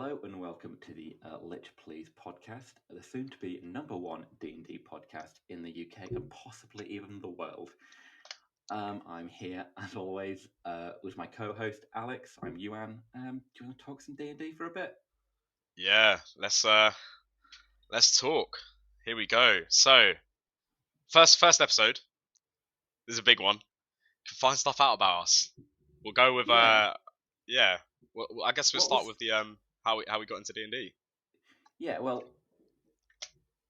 Hello and welcome to the Lich Please podcast, the soon-to-be #1 D&D podcast in the UK and possibly even the world. I'm here, as always, with my co-host Alex. I'm Iwan. Do you want to talk some D&D for a bit? Yeah, let's talk. Here we go. So, first episode. This is a big one. Can find stuff out about us. We'll go with Yeah. yeah. Well, I guess we'll What start was? with the how we got into D&D. Yeah. Well,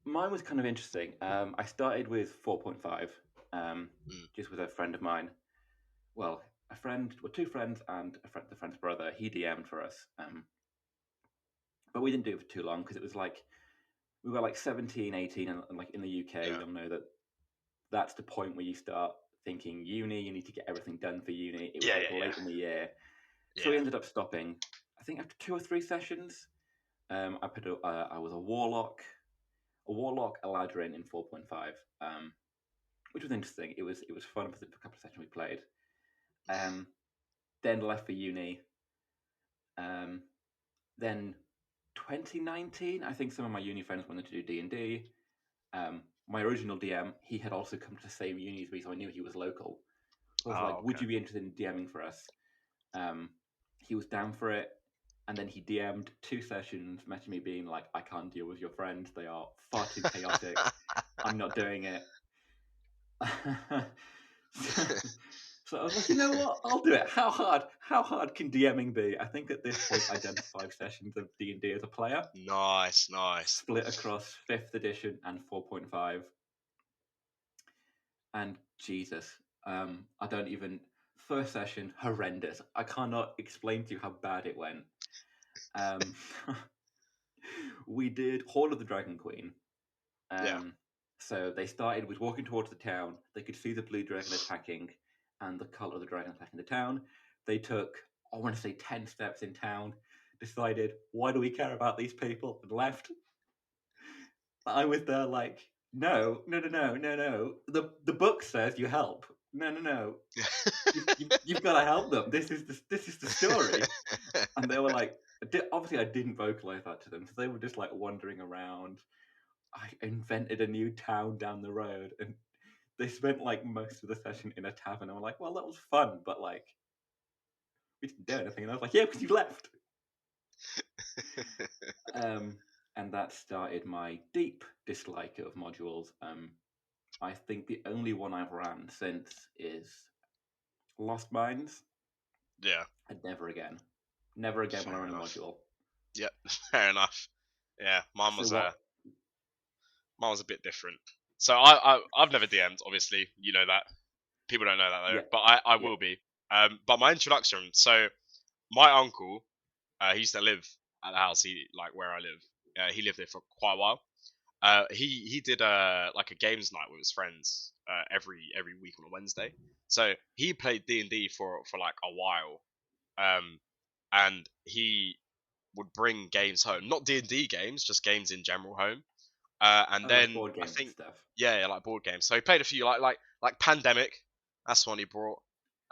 mine was kind of interesting. I started with 4.5, just with a friend of mine. Well, two friends, and the friend's brother. He DM'd for us. But we didn't do it for too long because it was like we were like 17, 18, and like in the UK, Yeah, you'll know that that's the point where you start thinking uni. You need to get everything done for uni. It was yeah, like yeah, late in the year, so we yeah, ended up stopping. I think after 2 or 3 sessions, I was a warlock, a ladrin in 4.5, which was interesting. It was fun for the couple of sessions we played. Um, then left for uni. Um, then 2019, I think some of my uni friends wanted to do D&D. My original DM, he had also come to the same uni as me, so I knew he was local. So I was yeah. like, Oh, would okay. you be interested in DMing for us? He was down for it. And then he DM'd 2 sessions, messaging me being like, I can't deal with your friends. They are far too chaotic. I'm not doing it. So I was like, you know what? I'll do it. How hard can DMing be? I think at this point I'd done 5 sessions of D&D as a player, Nice. split across 5th edition and 4.5. And Jesus, I don't even. First session, horrendous. I cannot explain to you how bad it went. Um, we did Hall of the Dragon Queen. Yeah. So they started with walking towards the town. They could see the blue dragon attacking and the cult of the dragon attacking the town. They took, I want to say, 10 steps in town, decided, why do we care about these people, and left. I was there like, no. The book says you help. No. You've got to help them. This is the story. And they were like, obviously I didn't vocalize that to them, so they were just like wandering around. I invented a new town down the road, and they spent like most of the session in a tavern. And I'm like, well, that was fun, but like we didn't do anything. And I was like, yeah, because you left. Um, and that started my deep dislike of modules. I think the only one I've ran since is Lost Mines. Yeah. And never again when I Fair run a enough. module. Yep. Fair enough. Yeah. Mine So was what? a bit different. So I've never DM'd. Obviously, you know that. People don't know that though, Yeah, but I yeah. will be. But my introduction. So my uncle, he used to live at the house. He like where I live. He lived there for quite a while. He did like a games night with his friends every week on a Wednesday. So he played D&D for like a while. And he would bring games home, not D&D games, just games in general home. And Oh, like then board I games and think, stuff. yeah, like board games. So he played a few like Pandemic. That's one he brought.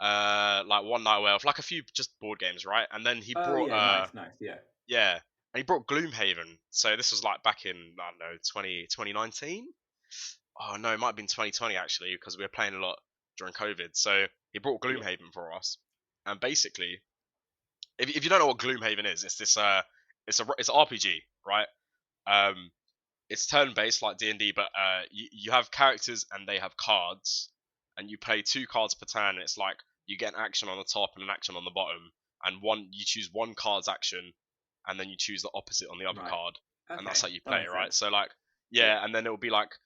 Like One Night Away, like a few just board games, right? And then he Oh brought yeah, nice, yeah. yeah, and he brought Gloomhaven. So this was like back in I don't know 2019. Oh no, it might have been 2020 actually because we were playing a lot during COVID. So he brought Yeah. Gloomhaven for us, and basically, if you don't know what Gloomhaven is, it's this it's an RPG, right? Um, it's turn-based like D&D, but you have characters and they have cards, and you play 2 cards per turn. And it's like you get an action on the top and an action on the bottom, and you choose one card's action, and then you choose the opposite on the other Right. card, and that's Okay. how you That play it, makes right? sense. So like Yeah. yeah, and then it will be like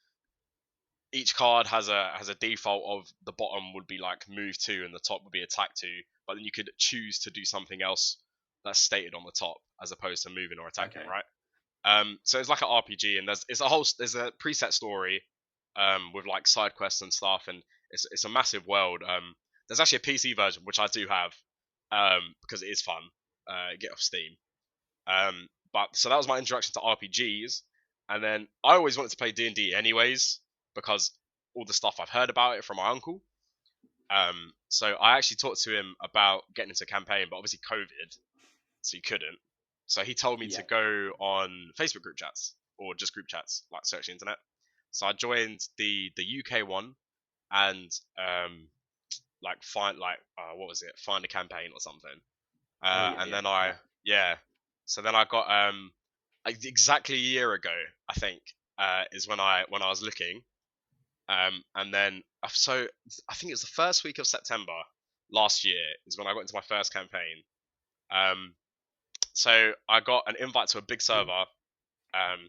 each card has a default of the bottom would be like move to and the top would be attack to, but then you could choose to do something else that's stated on the top as opposed to moving or attacking, Okay. right? So it's like an RPG, and there's a preset story, with like side quests and stuff, and it's a massive world. There's actually a PC version which I do have, because it is fun. Get off Steam. But so that was my introduction to RPGs, and then I always wanted to play D&D anyways because all the stuff I've heard about it from my uncle. So I actually talked to him about getting into a campaign, but obviously COVID, so you couldn't. So he told me to Yeah. go on Facebook group chats or just group chats, like search the internet. So I joined the UK one and like what was it? Find a campaign or something. Oh yeah, And yeah, then yeah. yeah. So then I got like exactly a year ago, I think, is when I was looking. And then so I think it was the first week of September last year is when I got into my first campaign. Um, so I got an invite to a big server, um,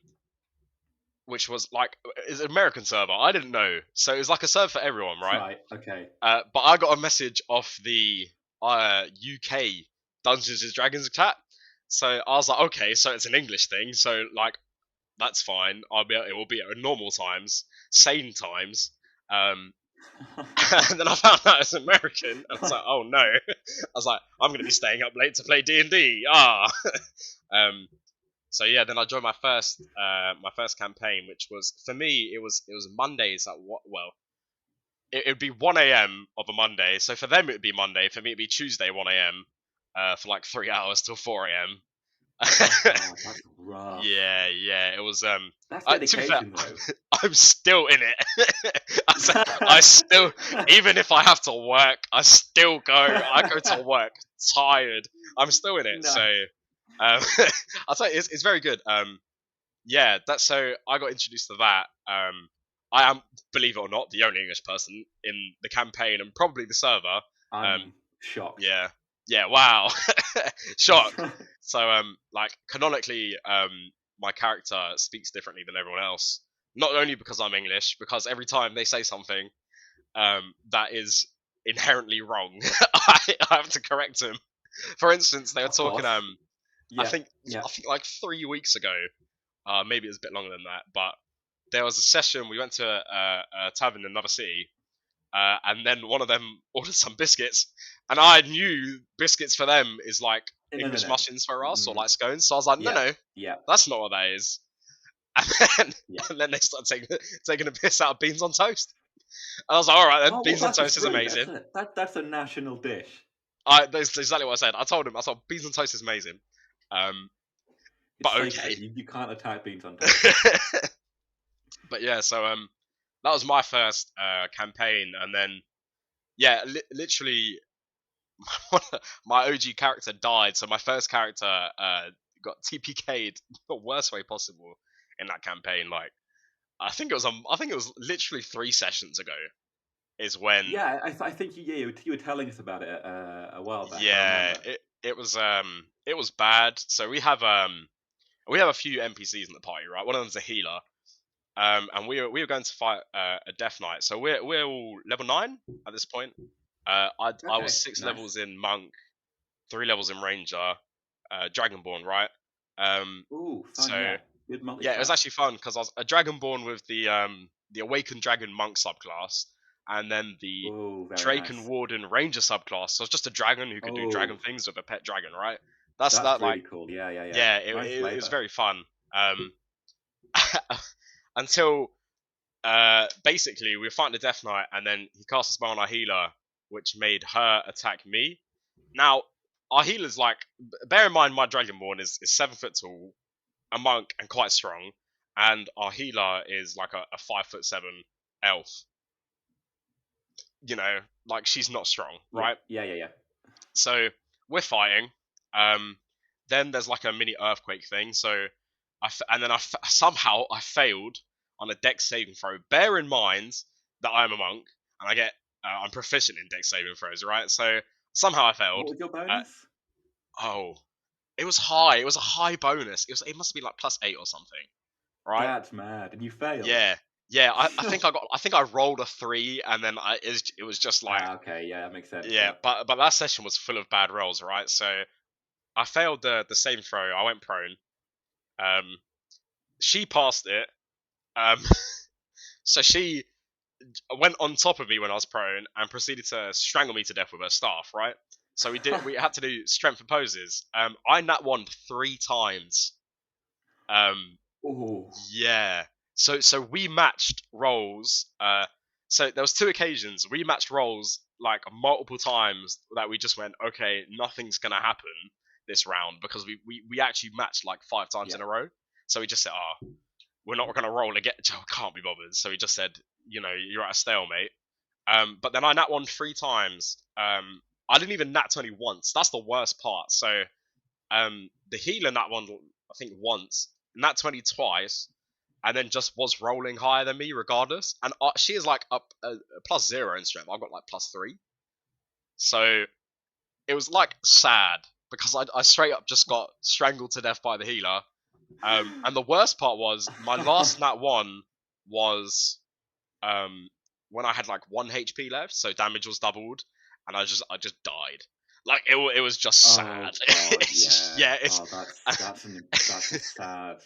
which was like it's an American server. I didn't know, so it was like a server for everyone, right? Right. Okay. But I got a message off the UK Dungeons and Dragons chat. So I was like, okay, so it's an English thing, so like that's fine. It will be at normal times, sane times. Um, and then I found out it's American, and I was like, oh no. I was like, I'm gonna be staying up late to play D&D. Um, so yeah, then I joined my first campaign, which was for me it was Mondays at what it would be 1 a.m. of a Monday. So for them it would be Monday. For me it'd be Tuesday 1 a.m. For like 3 hours till 4 a.m. Oh god, that's rough. Yeah, it was That's to be fair, dedication, though. I'm still in it. I still, even if I have to work, I go to work tired. I'm still in it. So Nice. I'll tell you, it's very good. Yeah, that's so I got introduced to that. I am, believe it or not, the only English person in the campaign and probably the server. Um, I'm shocked. yeah, yeah, wow, shock. So like canonically, my character speaks differently than everyone else. Not only because I'm English, because every time they say something that is inherently wrong, I have to correct them. For instance, they were Of talking. course. I Yeah. think Yeah. I think like 3 weeks ago, maybe it was a bit longer than that, but there was a session. We went to a tavern in another city, and then one of them ordered some biscuits, and I knew biscuits for them is like No, no, English no. muffins for us or Mm, like scones. So I was like, no, yeah. no, Yeah. that's not what that is. And then, Yeah. and then they started taking a piss out of beans on toast. And I was like, all right then, Oh well, beans on that's toast just is rude. amazing. That's a national dish. That's exactly what I said. I told beans on toast is amazing. Um, It's but sacred. okay. You can't attack beans on toast. But yeah, so that was my first campaign, and then yeah, literally my OG character died, so my first character got TPK'd the worst way possible in that campaign. Like I think it was literally 3 sessions ago is when Yeah, I think you were telling us about it a while back. I yeah remember. it was bad. So we have a few NPCs in the party, right? One of them's a healer. And we were going to fight a death knight. So we're all level 9 at this point. I was Okay, 6 levels nice. in monk, 3 levels in ranger, dragonborn, right? Ooh, fun. So Yeah, good multi yeah, it was class. actually fun because I was a dragonborn with the awakened dragon monk subclass, and then the Oh, very drake and nice. warden ranger subclass. So it's just a dragon who could do dragon Oh, things with a pet dragon, right? That's that's that like really cool. Yeah, yeah, yeah. yeah, Nice it was flavor. very fun. Um, until basically we were fighting the death knight, and then he cast a spell on our healer, which made her attack me. Now our healer's like, bear in mind my dragonborn is 7 foot tall, a monk, and quite strong, and our healer is like a 5'7" elf. You know, like she's not strong, Yeah, right? yeah, yeah, yeah. So we're fighting. Um, then there's like a mini earthquake thing. So and then somehow I failed on a dex saving throw. Bear in mind that I'm a monk and I'm proficient in dex saving throws, right? So somehow I What failed. was your Uh, bonus? oh, it was high. It was a high bonus. It must be like +8 or something, right? That's mad, and you failed. Yeah, yeah. I think I rolled a 3, and then it was just like Ah, okay, yeah, that makes sense. yeah. Yeah. But that session was full of bad rolls, right? So I failed the same throw. I went prone. Um, she passed it. Um, so she went on top of me when I was prone and proceeded to strangle me to death with her staff. Right. So we had to do strength opposes. I nat one 3 times. Um, Oh, yeah. So we matched rolls. So there was 2 occasions we matched rolls like multiple times that we just went, okay, nothing's gonna happen. this round because we actually matched like 5 times in a row. So he just said, we're not going to roll again. Can't be bothered. So he just said, you're at a stalemate. But then I nat one 3 times. I didn't even nat 20 once. That's the worst part. So the healer nat one, I think once, nat 20 twice, and then just was rolling higher than me regardless. And she is like up +0 in strength. I've got like +3. So it was like sad because I straight up just got strangled to death by the healer. And the worst part was my last nat 1 was when I had like 1 HP left, so damage was doubled, and I just died. Like it was just sad. God, yeah. It's that's a sad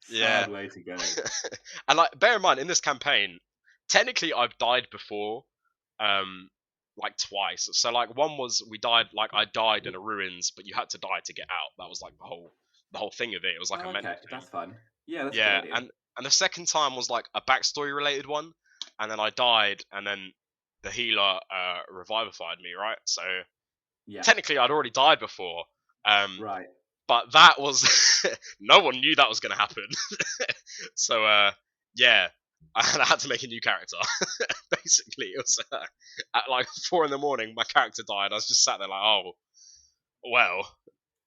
yeah. way to go. And like, bear in mind, in this campaign, technically I've died before, like twice. So like one was I died in a ruins, but you had to die to get out. That was like the whole thing of it. It was like a mental thing. That's fun. Yeah, that's yeah. a good idea. And the second time was like a backstory related one, and then I died, and then the healer revivified me, right? So technically I'd already died before. Right. But that was no one knew that was going to happen. So yeah, and I had to make a new character. Basically, it was at like 4 a.m. my character died. I was just sat there like, oh, well,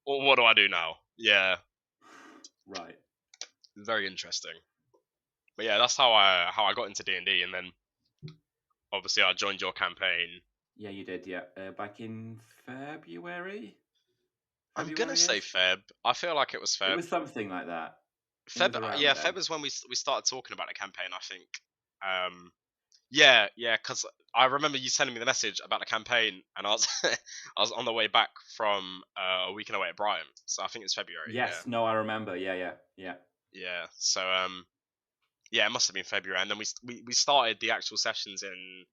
what do I do now? Yeah, right. Very interesting. But yeah, that's how I got into D&D, and then obviously I joined your campaign. Yeah, you did. Yeah, back in February. I'm gonna say Feb. I feel like it was Feb. It was something like that. Feb is when we started talking about the campaign, I think. Yeah, because I remember you sending me the message about the campaign, and I was I was on the way back from a weekend away at Brighton, so I think it's February. Yes, no, I remember. Yeah. Yeah. So it must have been February, and then we started the actual sessions in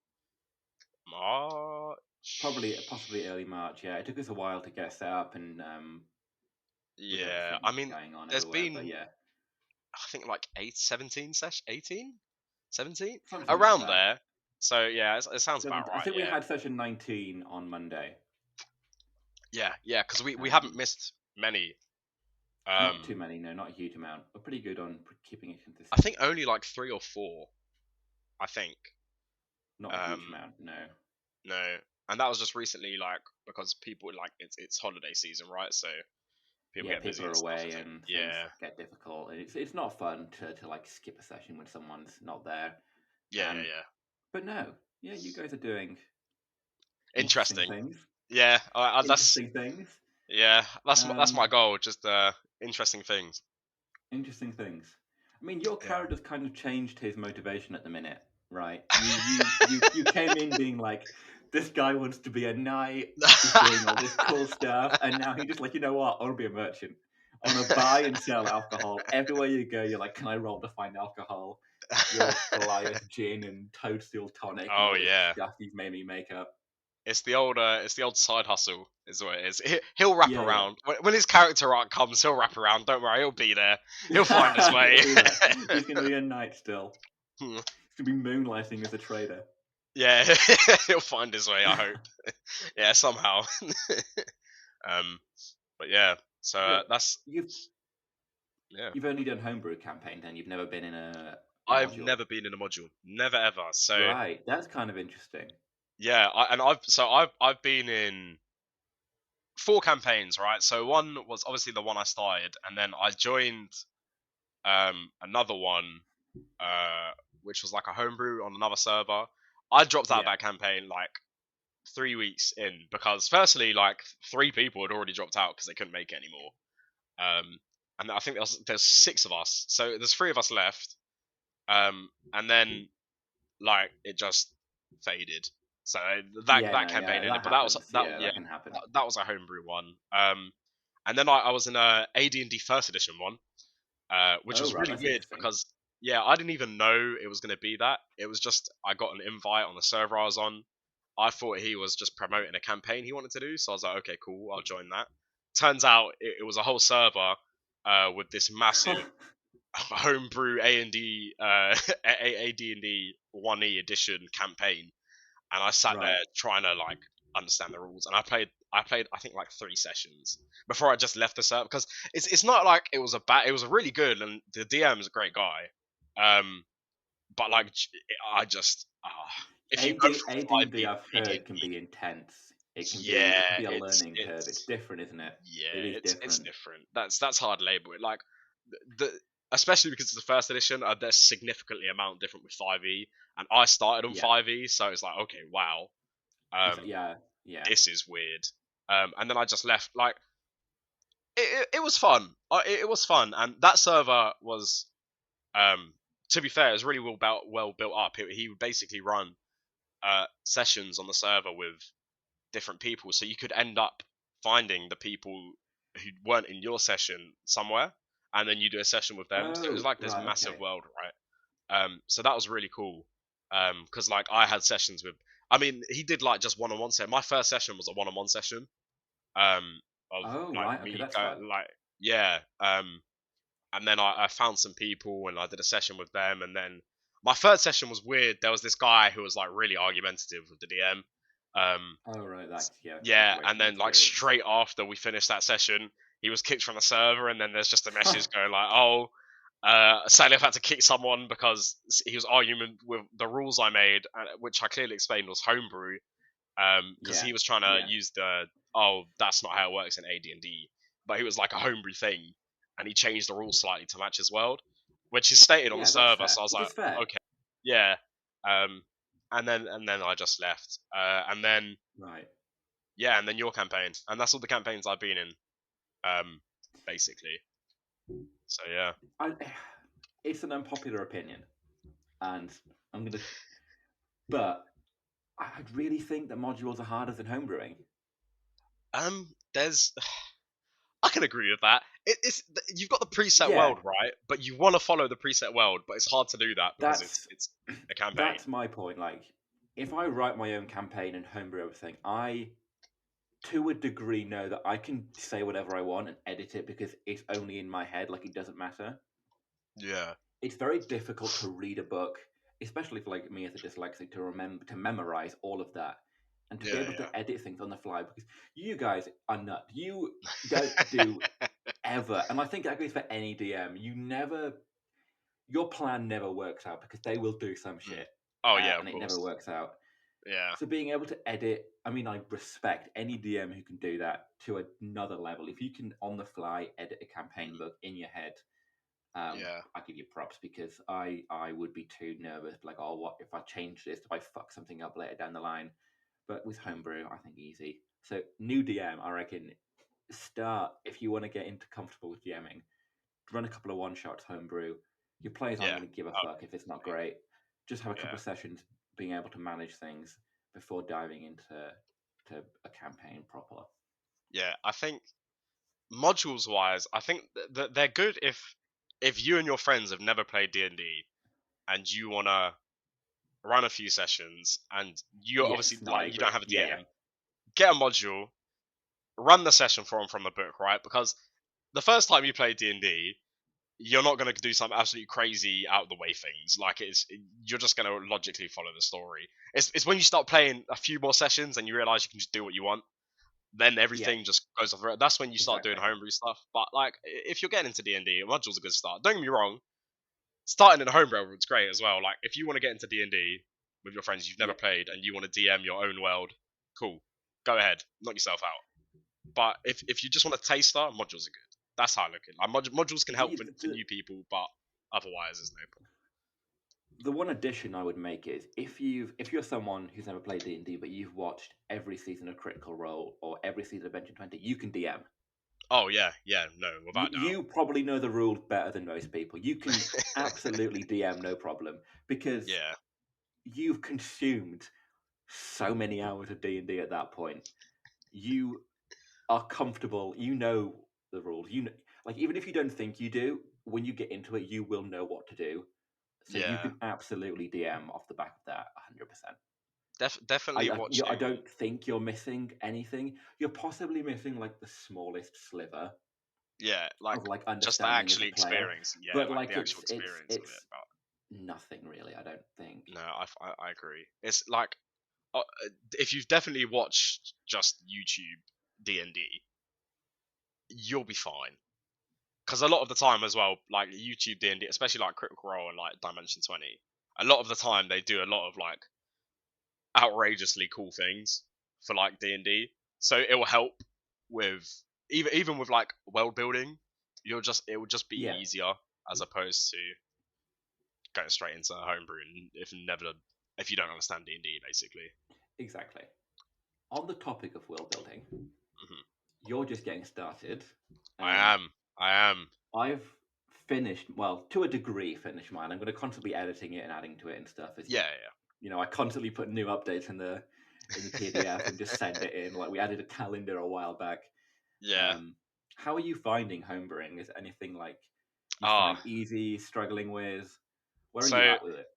March. Possibly early March. Yeah, it took us a while to get set up and yeah, I mean, going on there's been I think like 17 something around like there. So yeah, it sounds about right. I think we had session 19 on Monday. Yeah, because we haven't missed many. Not too many, no, not a huge amount. We're pretty good on keeping it consistent. I think only like 3 or 4. I think. Not a huge amount, no. No, and that was just recently, like, because people like it's holiday season, right? So people get busy. People are away stuff, and things get difficult. It's not fun to like skip a session when someone's not there. Yeah. But no, yeah, you guys are doing interesting things. Yeah, interesting things. Yeah, that's my goal. Just interesting things. Interesting things. I mean, your character's kind of changed his motivation at the minute, right? You came in being like, this guy wants to be a knight, he's doing all this cool stuff, and now he's just like, you know what? I want to be a merchant. I want to buy and sell alcohol. Everywhere you go, you're like, can I roll to find alcohol? Your Goliath gin and Toadstool tonic. Oh yeah. Stuff you've made me make up. It's the old side hustle, is what it is. He'll wrap around. When his character arc comes, he'll wrap around. Don't worry, he'll be there. He'll find his way. He's going to be a knight still. He's going to be moonlighting as a trader. Yeah, he'll find his way, I hope. Yeah, somehow. But yeah, so that's... You've only done homebrew campaign, then? You've never been in a I've never been in a module. Never, ever. So right, that's kind of interesting. Yeah, I've been in 4 campaigns, right? So one was obviously the one I started, and then I joined another one, which was like a homebrew on another server. I dropped out of that campaign like 3 weeks in because firstly, like 3 people had already dropped out because they couldn't make it anymore. And I think there's 6 of us, so there's 3 of us left. And then like it just faded. So that campaign ended, but that can happen. That was a homebrew one. And then I was in a AD&D first edition one, which was really weird because I didn't even know it was going to be that. It was just I got an invite on the server I was on. I thought he was just promoting a campaign he wanted to do, so I was like, okay, cool, I'll join that. Turns out it was a whole server with this massive homebrew AD&D 1E edition campaign. And I sat there trying to like understand the rules, and I I played I think like 3 sessions before I just left the server because it's not like it was it was really good and the DM is a great guy, but like I just if you go AD, from AD&D 5e I've to heard can AD&D, be intense. It can yeah, be a learning curve. It's different, isn't it? It is it's different. different. That's hard to label it. Like the especially because it's the first edition, they're significantly amount different with 5e, and I started on Yeah. 5e, so it's like okay, wow, Yeah. Yeah. this is weird. And then I just left. Like it was fun. It was fun, and that server was, to be fair, it was really well built up. He would basically run sessions on the server with different people, so you could end up finding the people who weren't in your session somewhere, and then you do a session with them. So it was Oh, like this right. massive Okay. world, right? So that was really cool. Because like I had sessions with, I mean, he did like just one-on-one set. My first session was a one-on-one session. Of Oh, like right. Okay, me, that's fun. like yeah. And then I found some people and I did a session with them, and then my third session was weird. There was this guy who was like really argumentative with the DM. Oh, right. That's yeah. Take Yeah, away and from the then like experience. straight after we finished that session, he was kicked from the server, and then there's just a message going like, "Oh, sadly I've had to kick someone because he was arguing with the rules I made, which I clearly explained was homebrew, because Yeah. he was trying to Yeah. use the oh that's not how it works in AD&D, but it was like a homebrew thing, and he changed the rules slightly to match his world, which is stated on the Yeah. That's server. fair. So I was Which like, is fair. okay, yeah, and then I just left, and then Right. yeah, and then your campaign, and that's all the campaigns I've been in, basically. So yeah, I, it's an unpopular opinion, and I'm gonna. But I really think that modules are harder than homebrewing. there's I can agree with that. It's you've got the preset Yeah, world, right? But you want to follow the preset world, but it's hard to do that because that's it's a campaign. that's my point. Like, if I write my own campaign and homebrew everything, I, to a degree, know that I can say whatever I want and edit it because it's only in my head. Like, it doesn't matter. Yeah, It's very difficult to read a book, especially for like me as a dyslexic, to remember to memorize all of that and to be able yeah, to edit things on the fly because you guys are nut. You don't do yeah. ever, and I think that goes for any DM. You never, your plan never works out because they will do some Mm. shit, Oh yeah, of and it never course. works out. Yeah, So being able to edit, I mean, I respect any DM who can do that to another level. If you can on the fly edit a campaign mm, book in your head, yeah, I give you props because I would be too nervous. Like, oh, what if I change this? If I fuck something up later down the line? But with homebrew, I think easy. So new DM, I reckon, start if you want to get into comfortable with DMing. Run a couple of one shots homebrew. Your players aren't yeah. going to give a Oh, fuck if it's not great. Just have a couple yeah, of sessions being able to manage things before diving into a campaign proper. yeah. I think modules wise, I think they're good if you and your friends have never played D&D and you wanna run a few sessions and you obviously Yes, no, I like you don't agree. have a Yeah, DM, get a module, run the session from the book, right? Because the first time you play D&D, you're not going to do some absolutely crazy out of the way things. Like you're just going to logically follow the story. It's when you start playing a few more sessions and you realize you can just do what you want, then yeah, everything just goes off. That's when you start doing exactly. homebrew stuff. But like, if you're getting into D&D, a module's a good start. Don't get me wrong, starting in a homebrew is great as well. Like, if you want to get into D&D with your friends you've never Yeah, played and you want to DM your own world, cool, go ahead, knock yourself out. But if you just want a taster, modules are good. That's how I look at it. Like, modules can help the, for the new people, but otherwise, there's no point. the one addition I would make is if you're someone who's never played D&D but you've watched every season of Critical Role or every season of Bench 20, you can DM. Oh yeah, yeah, no, You without doubt. you probably know the rules better than most people. You can absolutely DM no problem because Yeah, you've consumed so many hours of D&D at that point. You are comfortable. You know the rules. You know, like even if you don't think you do, when you get into it, you will know what to do. So you yeah, can absolutely DM off the back of that 100%. definitely I watching. don't think you're missing anything. You're possibly missing like the smallest sliver Yeah, like of like just the understanding as a actually player, experience. Yeah, but like like the actual experience of it. it's nothing really. I don't think. But no, I agree. It's like if you've definitely watched just YouTube. D&D, you'll be fine. Because a lot of the time as well, like YouTube D&D, especially like Critical Role and like Dimension 20, a lot of the time they do a lot of like outrageously cool things for like D&D. So it will help with even with like world building. It will just be Yeah, easier as opposed to going straight into homebrew and if you don't understand D&D basically. exactly. On the topic of world building, Hmm. you're just getting started. I am. I am. I've finished, well, to a degree, finished mine. I'm going to constantly be editing it and adding to it and stuff. As Yeah, I constantly put new updates in the PDF and just send it in. Like we added a calendar a while back. yeah. How are you finding homebrewing? Is anything like you Ah, find easy, struggling with? Where are you so at with it?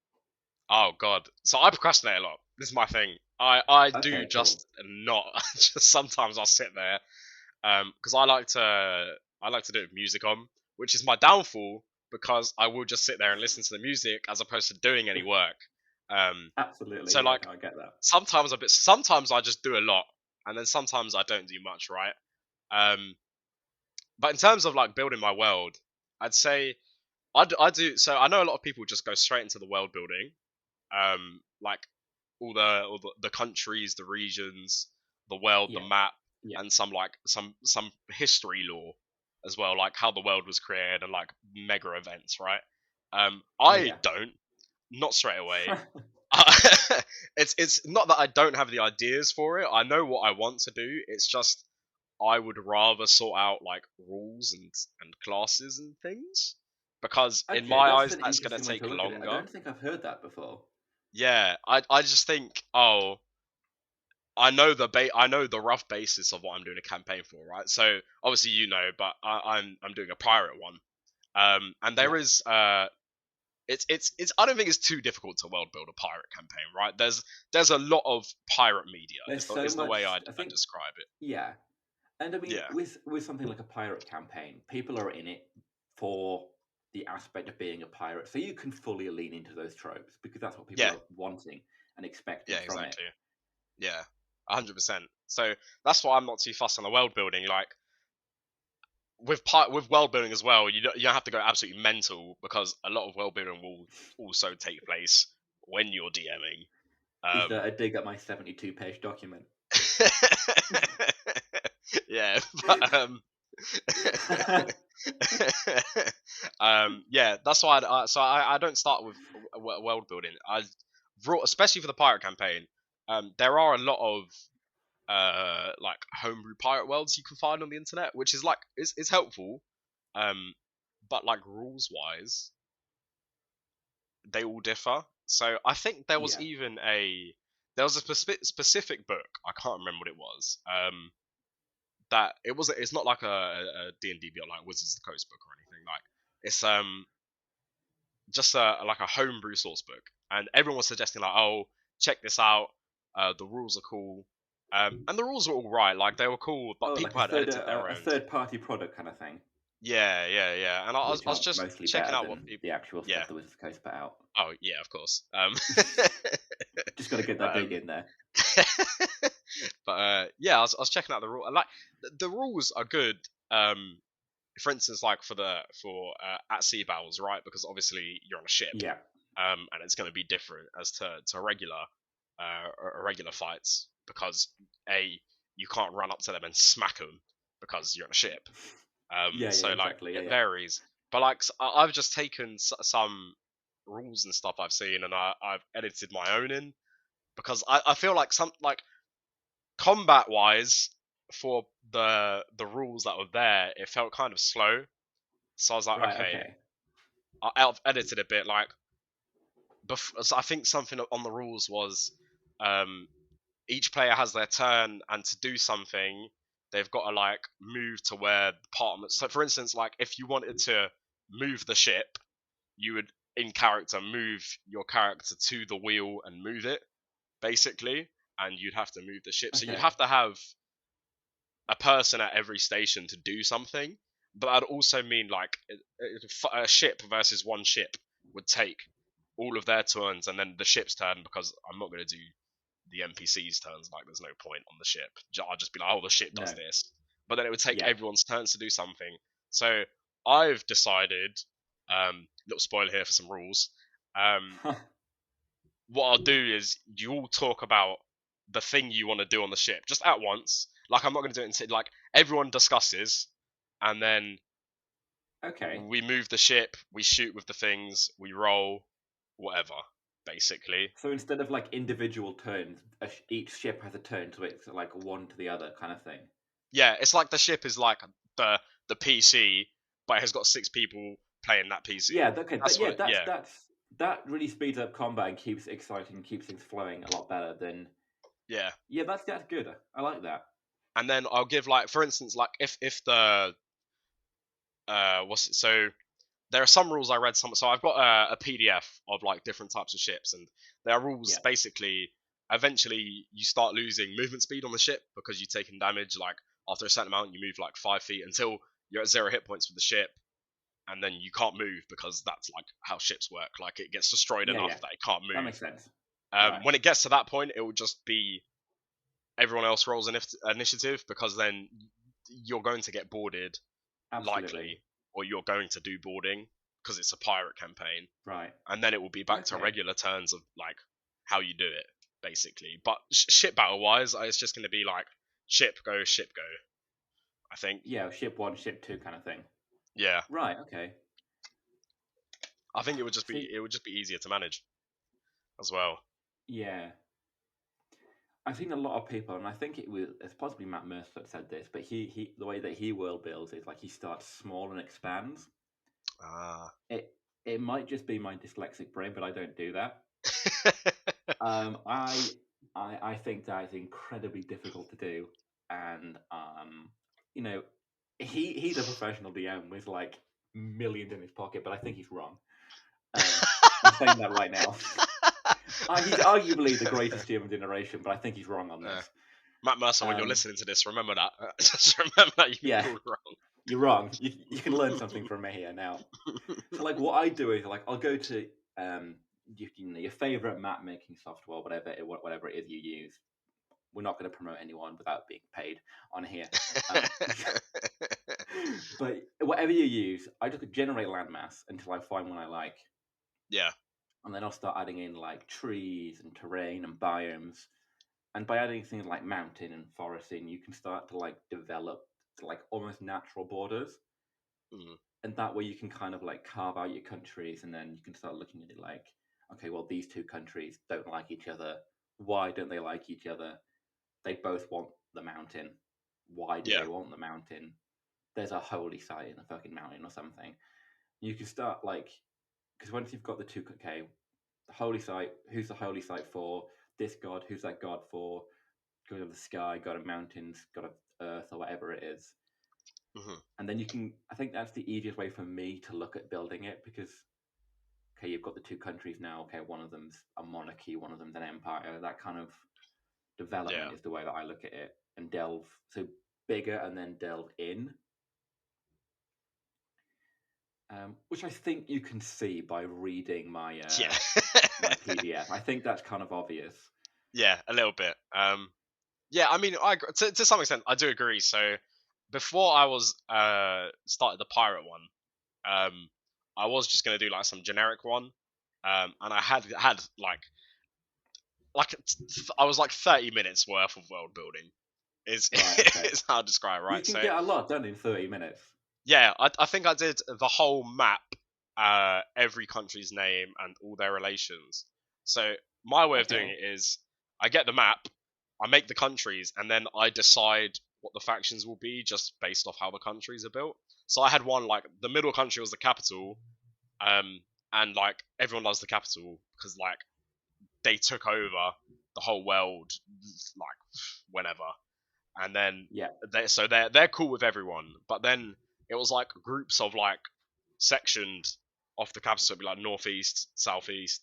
oh god. So I procrastinate a lot. This is my thing. I do Okay, cool. just not. Just sometimes I'll sit there because I like to do it with music on, which is my downfall because I will just sit there and listen to the music as opposed to doing any work. So Absolutely, yeah, like no, I get that. sometimes I just do a lot, and then sometimes I don't do much, right? Um, but in terms of like building my world, I'd say I do. So I know a lot of people just go straight into the world building, like all the countries, the regions, the world, the Yeah, map, yeah, and some history lore as well, like how the world was created and like mega events, right? I yeah. don't, not straight away. It's not that I don't have the ideas for it. I know what I want to do. It's just I would rather sort out like rules and classes and things because in Okay, my that's eyes an that's gonna interesting way take to look at it. I longer. don't think I've heard that before. Yeah, I just think, oh, I know the rough basis of what I'm doing a campaign for, right? So obviously but I'm doing a pirate one. And there Yeah. is it's I don't think it's too difficult to world build a pirate campaign, right? There's a lot of pirate media. There's Is the so is the way much, I I think, describe it. yeah. And I mean, Yeah, with something like a pirate campaign, people are in it for the aspect of being a pirate. So you can fully lean into those tropes because that's what people yeah, are wanting and expecting yeah, from it. exactly. Yeah, 100%. So that's why I'm not too fussed on the world building. Like with world building as well, you don't have to go absolutely mental because a lot of world building will also take place when you're DMing. Is that Um, I dig up my 72-page document? yeah, but yeah, that's why I don't start with world building. Especially for the pirate campaign. There are a lot of like homebrew pirate worlds you can find on the internet, which is like is helpful. Um, but like rules wise, they all differ. So I think Yeah. there was a specific book, I can't remember what it was. That it's not like a D&D beyond like Wizards of the Coast book or anything. Like it's just like a homebrew source book, and everyone was suggesting like, oh, check this out. The rules are cool. And the rules were all right. Like they were cool, but Oh, like people had edited their a own. third party product kind of thing, Yeah, yeah, yeah. And which I was are just mostly checking better out what than people. the actual Yeah. stuff the Wizards of the Coast put out. Oh, yeah, of course. Just got to get that But dig in there. yeah, I was checking out the rule. Like the rules are good. Um, for instance, like for at sea battles, right? Because obviously you're on a ship, Yeah. and it's going to be different as to regular fights because you can't run up to them and smack them because you're on a ship. Yeah, yeah, So like exactly. Yeah, it yeah. varies. But like I've just taken some rules and stuff I've seen and I've edited my own in because I feel like some like combat wise for the rules that were there, it felt kind of slow. So I was like, Right, okay, okay. I've edited a bit. Like, so I think something on the rules was, um, each player has their turn, and to do something, they've got to like move to where the part. So, for instance, like if you wanted to move the ship, you would in character move your character to the wheel and move it basically, and you'd have to move the ship. So you'd Okay. have to have a person at every station to do something, but that'd also mean like a ship versus one ship would take all of their turns and then the ship's turn because I'm not going to do the NPCs' turns. Like, there's no point on the ship. I'll just be like, oh, the ship does No. this, but then it would take Yeah. everyone's turns to do something. So I've decided, little spoiler here for some rules. What I'll do is you all talk about the thing you want to do on the ship just at once. Like, I'm not going to do it until like everyone discusses, and then Okay. we move the ship, we shoot with the things, we roll, whatever, basically. So instead of like individual turns, each ship has a turn, so it's like one to the other kind of thing. Yeah, it's like the ship is like the PC, but it has got 6 people playing that PC. Yeah. Okay. That's what. Yeah, That really speeds up combat and keeps it exciting, and keeps things flowing a lot better than. yeah. Yeah, that's good. I like that. And then I'll give, like, for instance, like if the what's it, so there are some rules I read some, so I've got a PDF of like different types of ships, and there are rules. Yeah. Basically, eventually you start losing movement speed on the ship because you've taken damage. Like, after a certain amount, you move like 5 feet until you're at 0 hit points with the ship, and then you can't move because that's like how ships work. Like, it gets destroyed enough that it can't That move. makes sense. Right. When it gets to that point, it will just be everyone else rolls initiative, because then you're going to get boarded, Absolutely. likely, or you're going to do boarding because it's a pirate campaign. Right. And then it will be back to regular turns of like how you do it, basically. But ship battle wise, it's just going to be like ship go, I think. Yeah, ship 1, ship 2 kind of thing. Yeah. Right. Okay. I think it would just be easier to manage as well. Yeah. I've seen a lot of people, and I think it's possibly Matt Mercer that said this, but he the way that he world builds is like he starts small and expands. Ah. It might just be my dyslexic brain, but I don't do that. I think that is incredibly difficult to do, and you know, he's a professional DM with like millions in his pocket, but I think he's wrong. I'm saying that right now. He's arguably the greatest GM of generation, but I think he's wrong on this. Matt Mercer, when you're listening to this, remember that. Just remember that you've been called wrong. You're wrong. You can learn something from me here now. So, like, what I do is like I'll go to your favorite map making software, whatever it is you use. We're not going to promote anyone without being paid on here. But whatever you use, I just generate landmass until I find one I like. Yeah. And then I'll start adding in like trees and terrain and biomes. And by adding things like mountain and forest in, you can start to like develop like almost natural borders. Mm. And that way you can kind of like carve out your countries, and then you can start looking at it like, okay, well, these two countries don't like each other. Why don't they like each other? They both want the mountain. Why do they want the mountain? There's a holy site in the fucking mountain or something. You can start like, because once you've got the two, okay, the holy site, who's the holy site for? This god, who's that god for? God of the sky, god of mountains, god of earth, or whatever it is. Mm-hmm. And then you can, I think that's the easiest way for me to look at building it, because, okay, you've got the two countries now. Okay, one of them's a monarchy, one of them's an empire. That kind of development is the way that I look at it, and delve so bigger and then delve in. Which I think you can see by reading my my PDF. I think that's kind of obvious. Yeah, a little bit. Yeah, I mean, to some extent, I do agree. So before I was started the pirate one, I was just gonna do like some generic one, and I had like I was like 30 minutes worth of world building. Is is how I describe it, right? You can get a lot done in 30 minutes. Yeah, I think I did the whole map, every country's name and all their relations. So my way of doing it is I get the map, I make the countries, and then I decide what the factions will be just based off how the countries are built. So I had one, like, the middle country was the capital, and like everyone loves the capital because like they took over the whole world like whenever, and then they're cool with everyone. But then it was like groups of like sectioned off the capital. It'd be like northwest, southwest,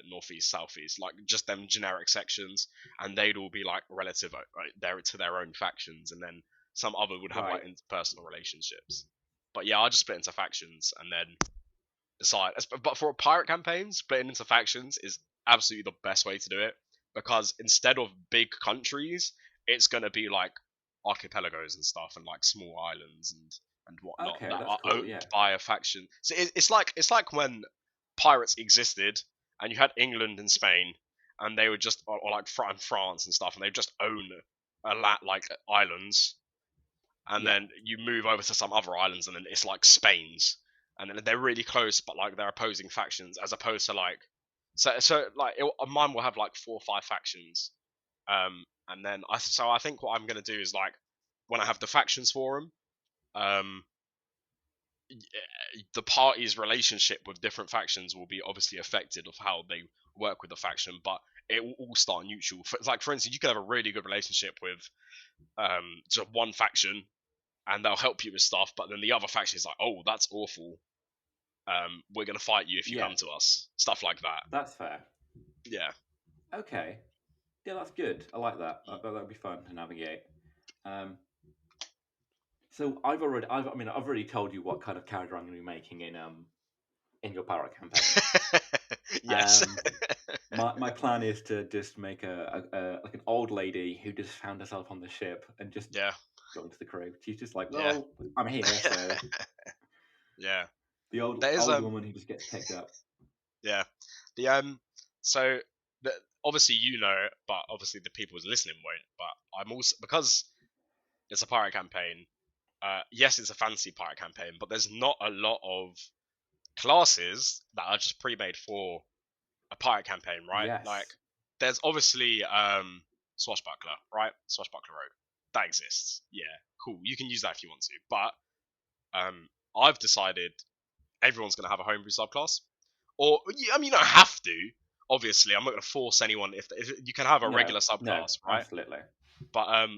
northeast, southeast, like just them generic sections, and they'd all be like relative to their own factions, and then some other would have like interpersonal relationships. But yeah, I just split into factions and then decide. But for pirate campaigns, splitting into factions is absolutely the best way to do it, because instead of big countries, it's gonna be like archipelagos and stuff, and like small islands and whatnot Okay, that that's are cool. owned Yeah. by a faction. So it's like when pirates existed, and you had England and Spain, and they would just or like France and stuff, and they just own a lot like islands, and Yeah. then you move over to some other islands, and then it's like Spain's, and then they're really close, but like they're opposing factions, as opposed to like so like mine will have like 4 or 5 factions, and then I think what I'm gonna do is like when I have the factions for them, um, the party's relationship with different factions will be obviously affected of how they work with the faction, but it will all start neutral. For instance, you could have a really good relationship with just one faction, and they'll help you with stuff, but then the other faction is like, oh, that's awful. We're gonna fight you if you Yeah. come to us. Stuff like that. That's fair. Yeah. Okay. Yeah, that's good. I like that. Mm. That would be fun to navigate. Um, so I've already told you what kind of character I'm going to be making in your pirate campaign. Yes. Um, my plan is to just make a like an old lady who just found herself on the ship and just Yeah. go into the crew. She's just like, Yeah. well, I'm here, so Yeah. the old There is old woman who just gets picked up. yeah. The so the, obviously you know, but obviously the people who's listening won't. But I'm also, because it's a pirate campaign. Yes, it's a fantasy pirate campaign, but there's not a lot of classes that are just pre-made for a pirate campaign, right? Like, Yes. there's obviously swashbuckler, right? Swashbuckler rogue, that exists. Yeah, cool. You can use that if you want to, but I've decided everyone's gonna have a homebrew subclass. Or I mean, you don't have to. Obviously, I'm not going to force anyone. If you can have a No. regular No. subclass, right? Absolutely. But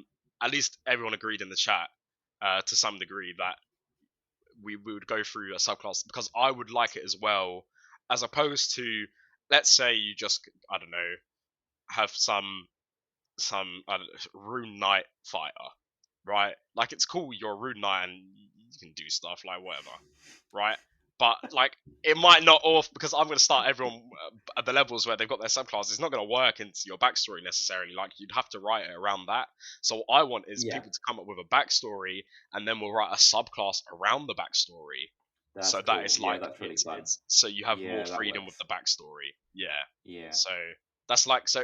at least everyone agreed in the chat to some degree that we would go through a subclass, because I would like it as well, as opposed to, let's say you just, I don't know, have some I don't know, rune knight fighter, right? Like, it's cool, you're a rune knight and you can do stuff like whatever, right? But like, it might not off, because I'm going to start everyone at the levels where they've got their subclass. It's not going to work into your backstory necessarily. Like, you'd have to write it around that. So what I want is Yeah. people to come up with a backstory, and then we'll write a subclass around the backstory. That's So cool. that it's Yeah, like that's really fun. so you have more Yeah, that freedom with works. the backstory. Yeah. Yeah. So that's like, so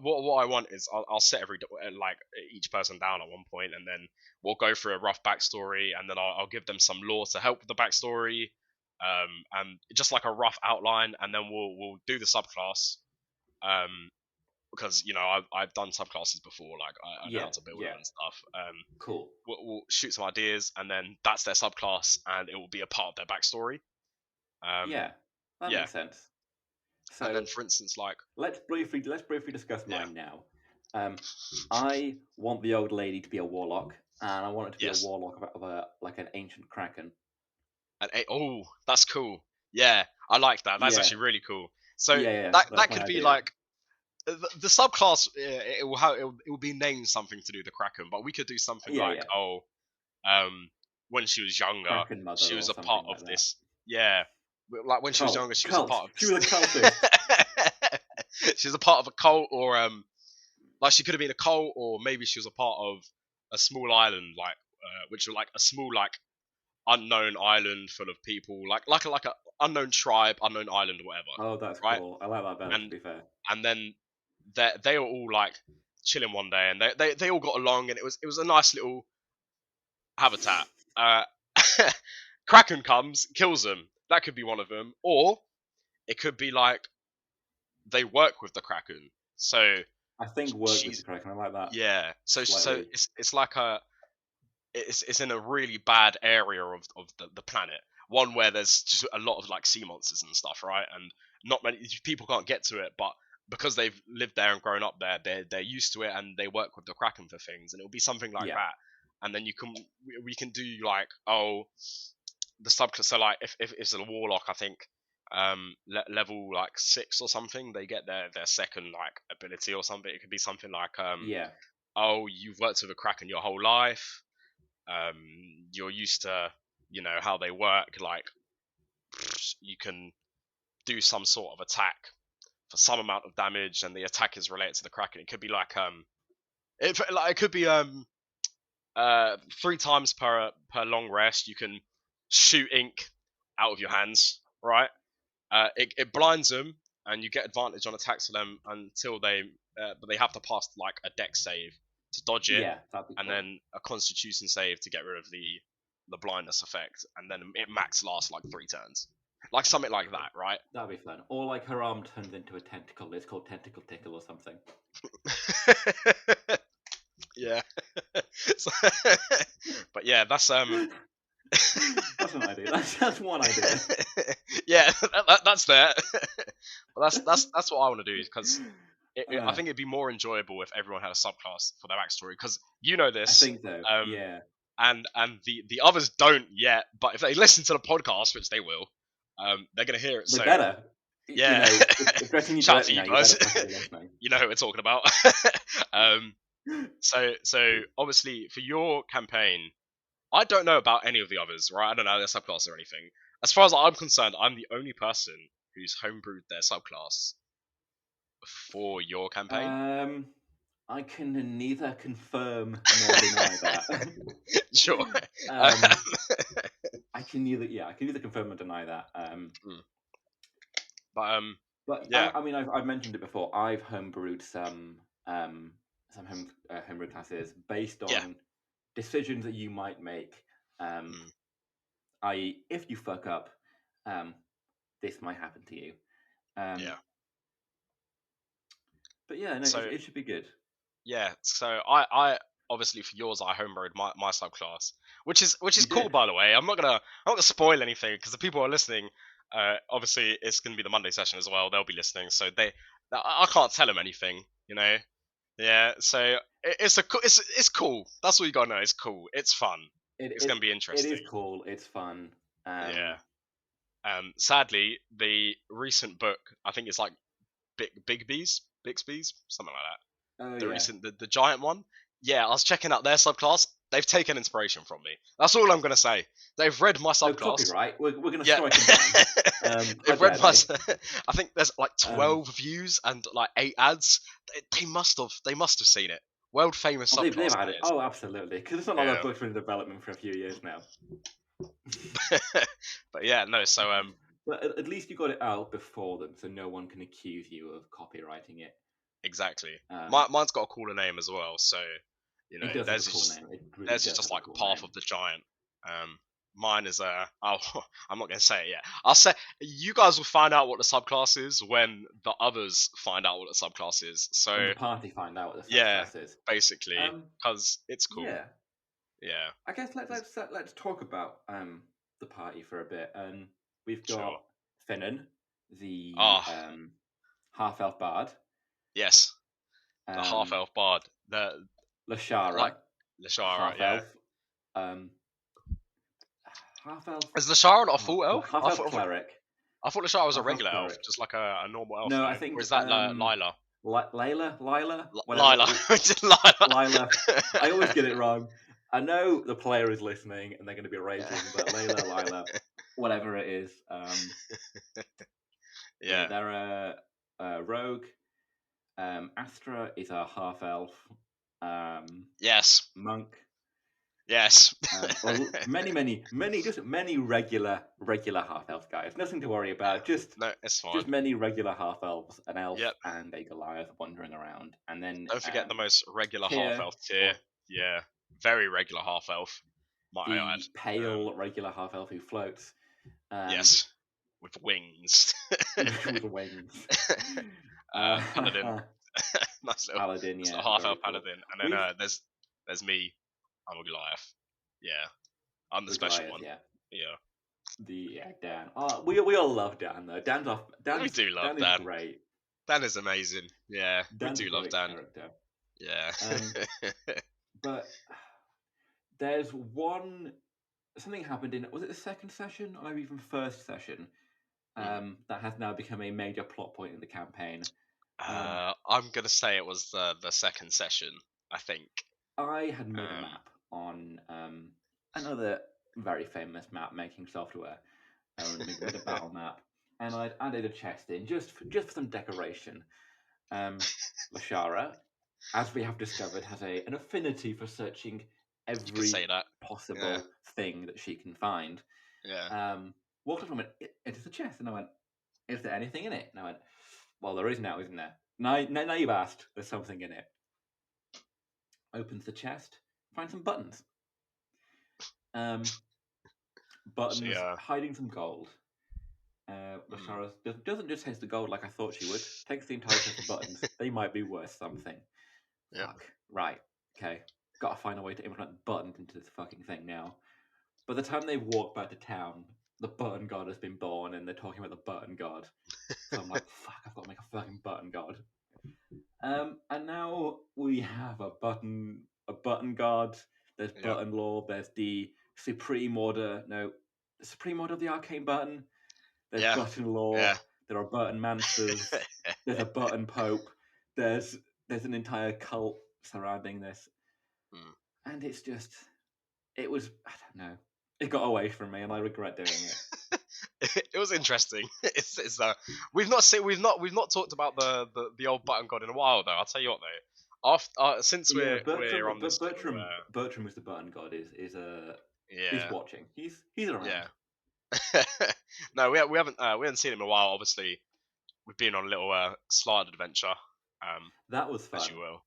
what I want is I'll set like each person down at one point, and then we'll go through a rough backstory, and then I'll give them some lore to help with the backstory, and just like a rough outline, and then we'll do the subclass, because I've done subclasses before, like I know Yeah. how to build them Yeah. and stuff. Cool. We'll shoot some ideas, and then that's their subclass, and it will be a part of their backstory. Yeah. That Yeah, makes sense. and then So for instance, like, let's briefly discuss yeah, mine now. I want the old lady to be a warlock, and I want it to be a yes. warlock of a like an ancient kraken. And oh, that's cool. Yeah, I like that. That's Yeah, actually really cool. So yeah, yeah. that That's my could be idea. like the subclass. It will have it will be named something to do with the Kraken, but we could do something Yeah, like, yeah. oh, when she was younger, Kraken mother she or was a part something of like that. this. Yeah, like when she was younger, she was a Cult. part of She this. was a cultist. She was a part of a cult, or like she could have been a cult, or maybe she was a part of a small island, like which was like a small, like, unknown island full of people, like a unknown tribe, unknown island, whatever, Oh, that's right? cool. I like that better. To And be fair. and then they were all like chilling one day, and they all got along, and it was a nice little habitat. Uh, Kraken comes, kills them. That could be one of them, or it could be like they work with the Kraken. So I think work with the she's kraken. I like that yeah. So slightly. it's like it's in a really bad area of the planet, one where there's just a lot of like sea monsters and stuff, right? And not many people can't get to it, but because they've lived there and grown up there, they're used to it, and they work with the Kraken for things, and it'll be something like Yeah. that. And then we can do like, oh, the subclass. So like, if it's a warlock, I think level like 6 or something, they get their second like ability or something. It could be something like, Yeah. oh, you've worked with a Kraken your whole life, you're used to how they work, like you can do some sort of attack for some amount of damage, and the attack is related to the Kraken. It could be like it could be 3 times per long rest. You can shoot ink out of your hands, right? It blinds them, and you get advantage on attacks to them until but they have to pass like a dex save to dodge it, Yeah, that'd be and cool. then a Constitution save to get rid of the blindness effect, and then it max lasts like 3 turns, like something like that, right? That'd be fun. Or like her arm turns into a tentacle. It's called tentacle tickle or something. Yeah. So, but yeah, that's That's an idea. That's one idea. yeah, that's there. But that's what I want to do, because I think it'd be more enjoyable if everyone had a subclass for their backstory, because you know I this. think so. Yeah. And the others don't yet, but if they listen to the podcast, which they will, they're gonna hear it. They So better. yeah, You know, addressing you shout out to directly you now, guys. you better fucking be listening. You know who we're talking about. So obviously for your campaign, I don't know about any of the others, right? I don't know their subclass or anything. As far as I'm concerned, I'm the only person who's homebrewed their subclass for your campaign. I can neither confirm nor deny that. Sure. I can neither confirm or deny that. But yeah. yeah. I mean, I've mentioned it before. I've homebrewed some homebrew classes based on decisions that you might make. I.e., if you fuck up, this might happen to you. Yeah. But yeah, no, so, it should be good. Yeah. So I obviously for yours I homebrewed my subclass, which is cool, by the way. I'm not gonna spoil anything, because the people who are listening, obviously it's gonna be the Monday session as well. They'll be listening, so I can't tell them anything, you know. Yeah. So it's cool. That's all you gotta know. It's cool. It's fun. It's gonna be interesting. It is cool. It's fun. Yeah. Sadly, the recent book, I think it's like Bixby's, something like that. Recent, the giant one. Yeah, I was checking out their subclass. They've taken inspiration from me. That's all I'm gonna say. They've read my subclass. No copyright. We're gonna strike them down. They've read my. I think there's like 12 views and like 8 ads. They must have seen it. World famous subclass. They've had it. Oh, absolutely. Because it's not like books been in development for a few years now. But yeah, no. So But at least you got it out before them, so no one can accuse you of copywriting it. Exactly. Mine's got a cooler name as well, so you know, there's just like Path of the Giant. Mine is I'm not gonna say it yet. I'll say you guys will find out what the subclass is when the others find out what the subclass is. So when the party find out what the subclass is. Basically, because it's cool. Yeah. I guess let's talk about the party for a bit. We've got Finnan, the half-elf bard. Yes. The half-elf bard. The Lashara. Lashara, yeah. Half-elf. Is Lashara not a full elf? Half-elf cleric. I thought Lashara was a regular elf, just like a normal elf. No, I think. Or is that Lila? Lila? Lila. I always get it wrong. I know the player is listening and they're going to be raging, but Lila, whatever it is. Yeah. They're a rogue. Astra is a half-elf. Yes. Monk. Yes. many regular half-elf guys. Nothing to worry about. No, it's fine. Just many regular half-elves, an elf and a Goliath wandering around, and then don't forget the most regular half-elf tier. Yeah, very regular half-elf. Pale regular half-elf who floats. Yes, with wings. With wings. Paladin. Nice little Paladin, yeah. Half-elf Paladin, and then there's me. I'm a Goliath. Yeah, I'm the special Goliath, one. Yeah. Dan. We all love Dan though. We do love Dan. Dan is great. Dan is amazing. Yeah, Dan's we do love Dan. Character. Yeah. But there's something happened was it the second session or maybe even first session that has now become a major plot point in the campaign. I'm gonna say it was the second session. I think I had made a map on another very famous map making software. We made a battle map, and I'd added a chest in just for some decoration. Lashara, as we have discovered, has an affinity for searching You could say every that. Yeah. possible thing that she can find. Yeah. Walked up and went, it is a chest. And I went, is there anything in it? And I went, well, there is now, isn't there? Now you've asked, there's something in it. Opens the chest, finds some buttons. Buttons Yeah. hiding some gold. Lashara doesn't just taste the gold like I thought she would. Takes the entire chest of buttons. They might be worth something. Yeah. Fuck. Right. Okay. Gotta find a way to implement buttons into this fucking thing now. By the time they've walked back to town, the button god has been born and they're talking about the button god. So I'm like, fuck, I've got to make a fucking button god. And now we have a button god. There's button law. There's the supreme order. No, the supreme order of the arcane button. There's button law. Yeah. There are button mancers. There's a button pope. There's an entire cult surrounding this, and it's just, it was, I don't know. It got away from me, and I regret doing it. It was interesting. It's we've not talked about the old button god in a while though. I'll tell you what though. After since we're on this Bertram was the button god is watching. He's around. Yeah. No, we haven't seen him in a while. Obviously, we've been on a little slide adventure. That was fun. As you will.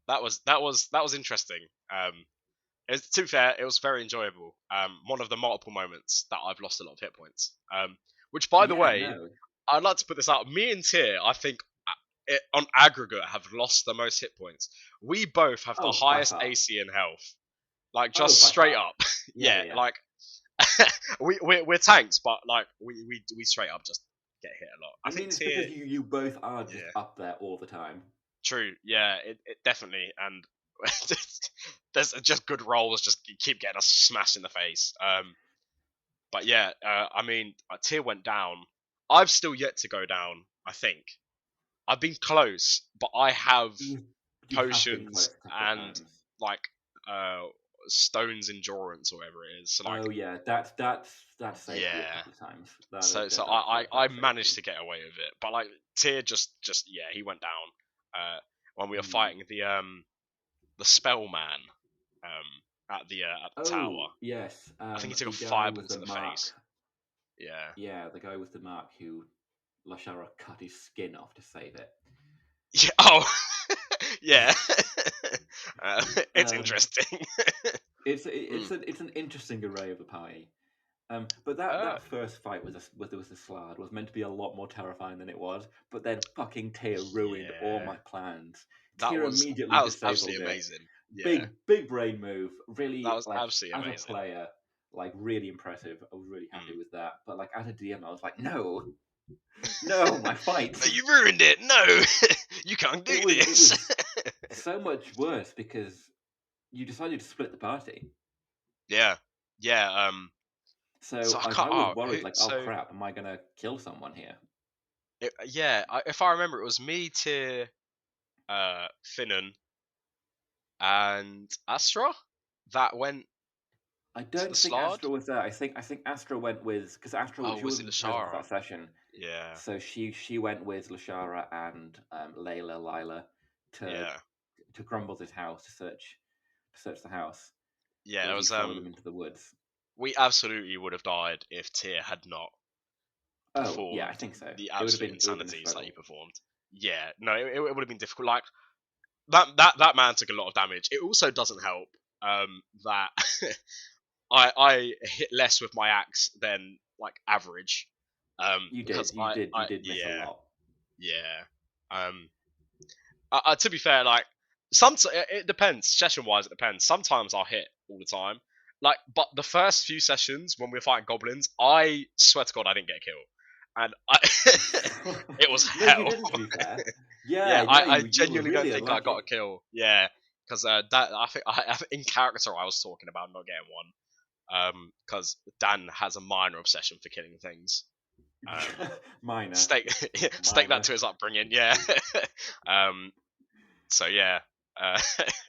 That was interesting. To be fair, it was very enjoyable. One of the multiple moments that I've lost a lot of hit points. Which, by the way, I'd like to put this out. Me and Tyr, I think, on aggregate, have lost the most hit points. We both have the highest AC and health. Like, just straight up. Yeah, like, we're tanks, but, like, we straight up just get hit a lot. I think it's because you both are just up there all the time. True, yeah, it definitely, and there's just good rolls, just keep getting us smashed in the face. But yeah, I mean, Tyr went down. I've still yet to go down. I think I've been close, but I have potions and like stones endurance or whatever it is. So, like, oh yeah, that's saved a couple of times. So I managed to get away with it, but like Tyr just he went down when we were fighting the spell man at the tower. Yes, I think he took a fireball to the face. Yeah, the guy with the mark who Lashara cut his skin off to save it. Yeah. Oh, yeah. It's interesting. It's an interesting array of the party. But that first fight with the Slard was meant to be a lot more terrifying than it was. But then fucking Tyr ruined all my plans. Tyr immediately disabled absolutely it. Amazing. Yeah. Big brain move. Really, that was like, absolutely amazing. As a player, like, really impressive. I was really happy with that. But like, as a DM, I was like, no, my fight. You ruined it. No, you can't do this. It was so much worse because you decided to split the party. Yeah. So I was worried, like, oh crap, am I gonna kill someone here? If I remember, it was me, Tyr, Finnan, and Astra that went. I don't think Astra was there. I think Astra went with, because Astra she wasn't present for that session. Yeah. So she went with Lashara and Lila to Grumble's house to search the house. Yeah, it was them into the woods. We absolutely would have died if Tyr had not performed. Yeah, I think so. The absolute insanities that he performed. Yeah, no, it would have been difficult. Like that man took a lot of damage. It also doesn't help that I hit less with my axe than like average. You did miss a lot. Yeah. To be fair, like it depends. Session wise, it depends. Sometimes I'll hit all the time. Like, but the first few sessions when we were fighting goblins, I swear to God, I didn't get a kill, and it was hell. No, you didn't, to be fair. I genuinely don't think I got a kill. Yeah, because I think in character I was talking about not getting one. Because Dan has a minor obsession for killing things. Minor. Stake that to his upbringing. Yeah. So yeah,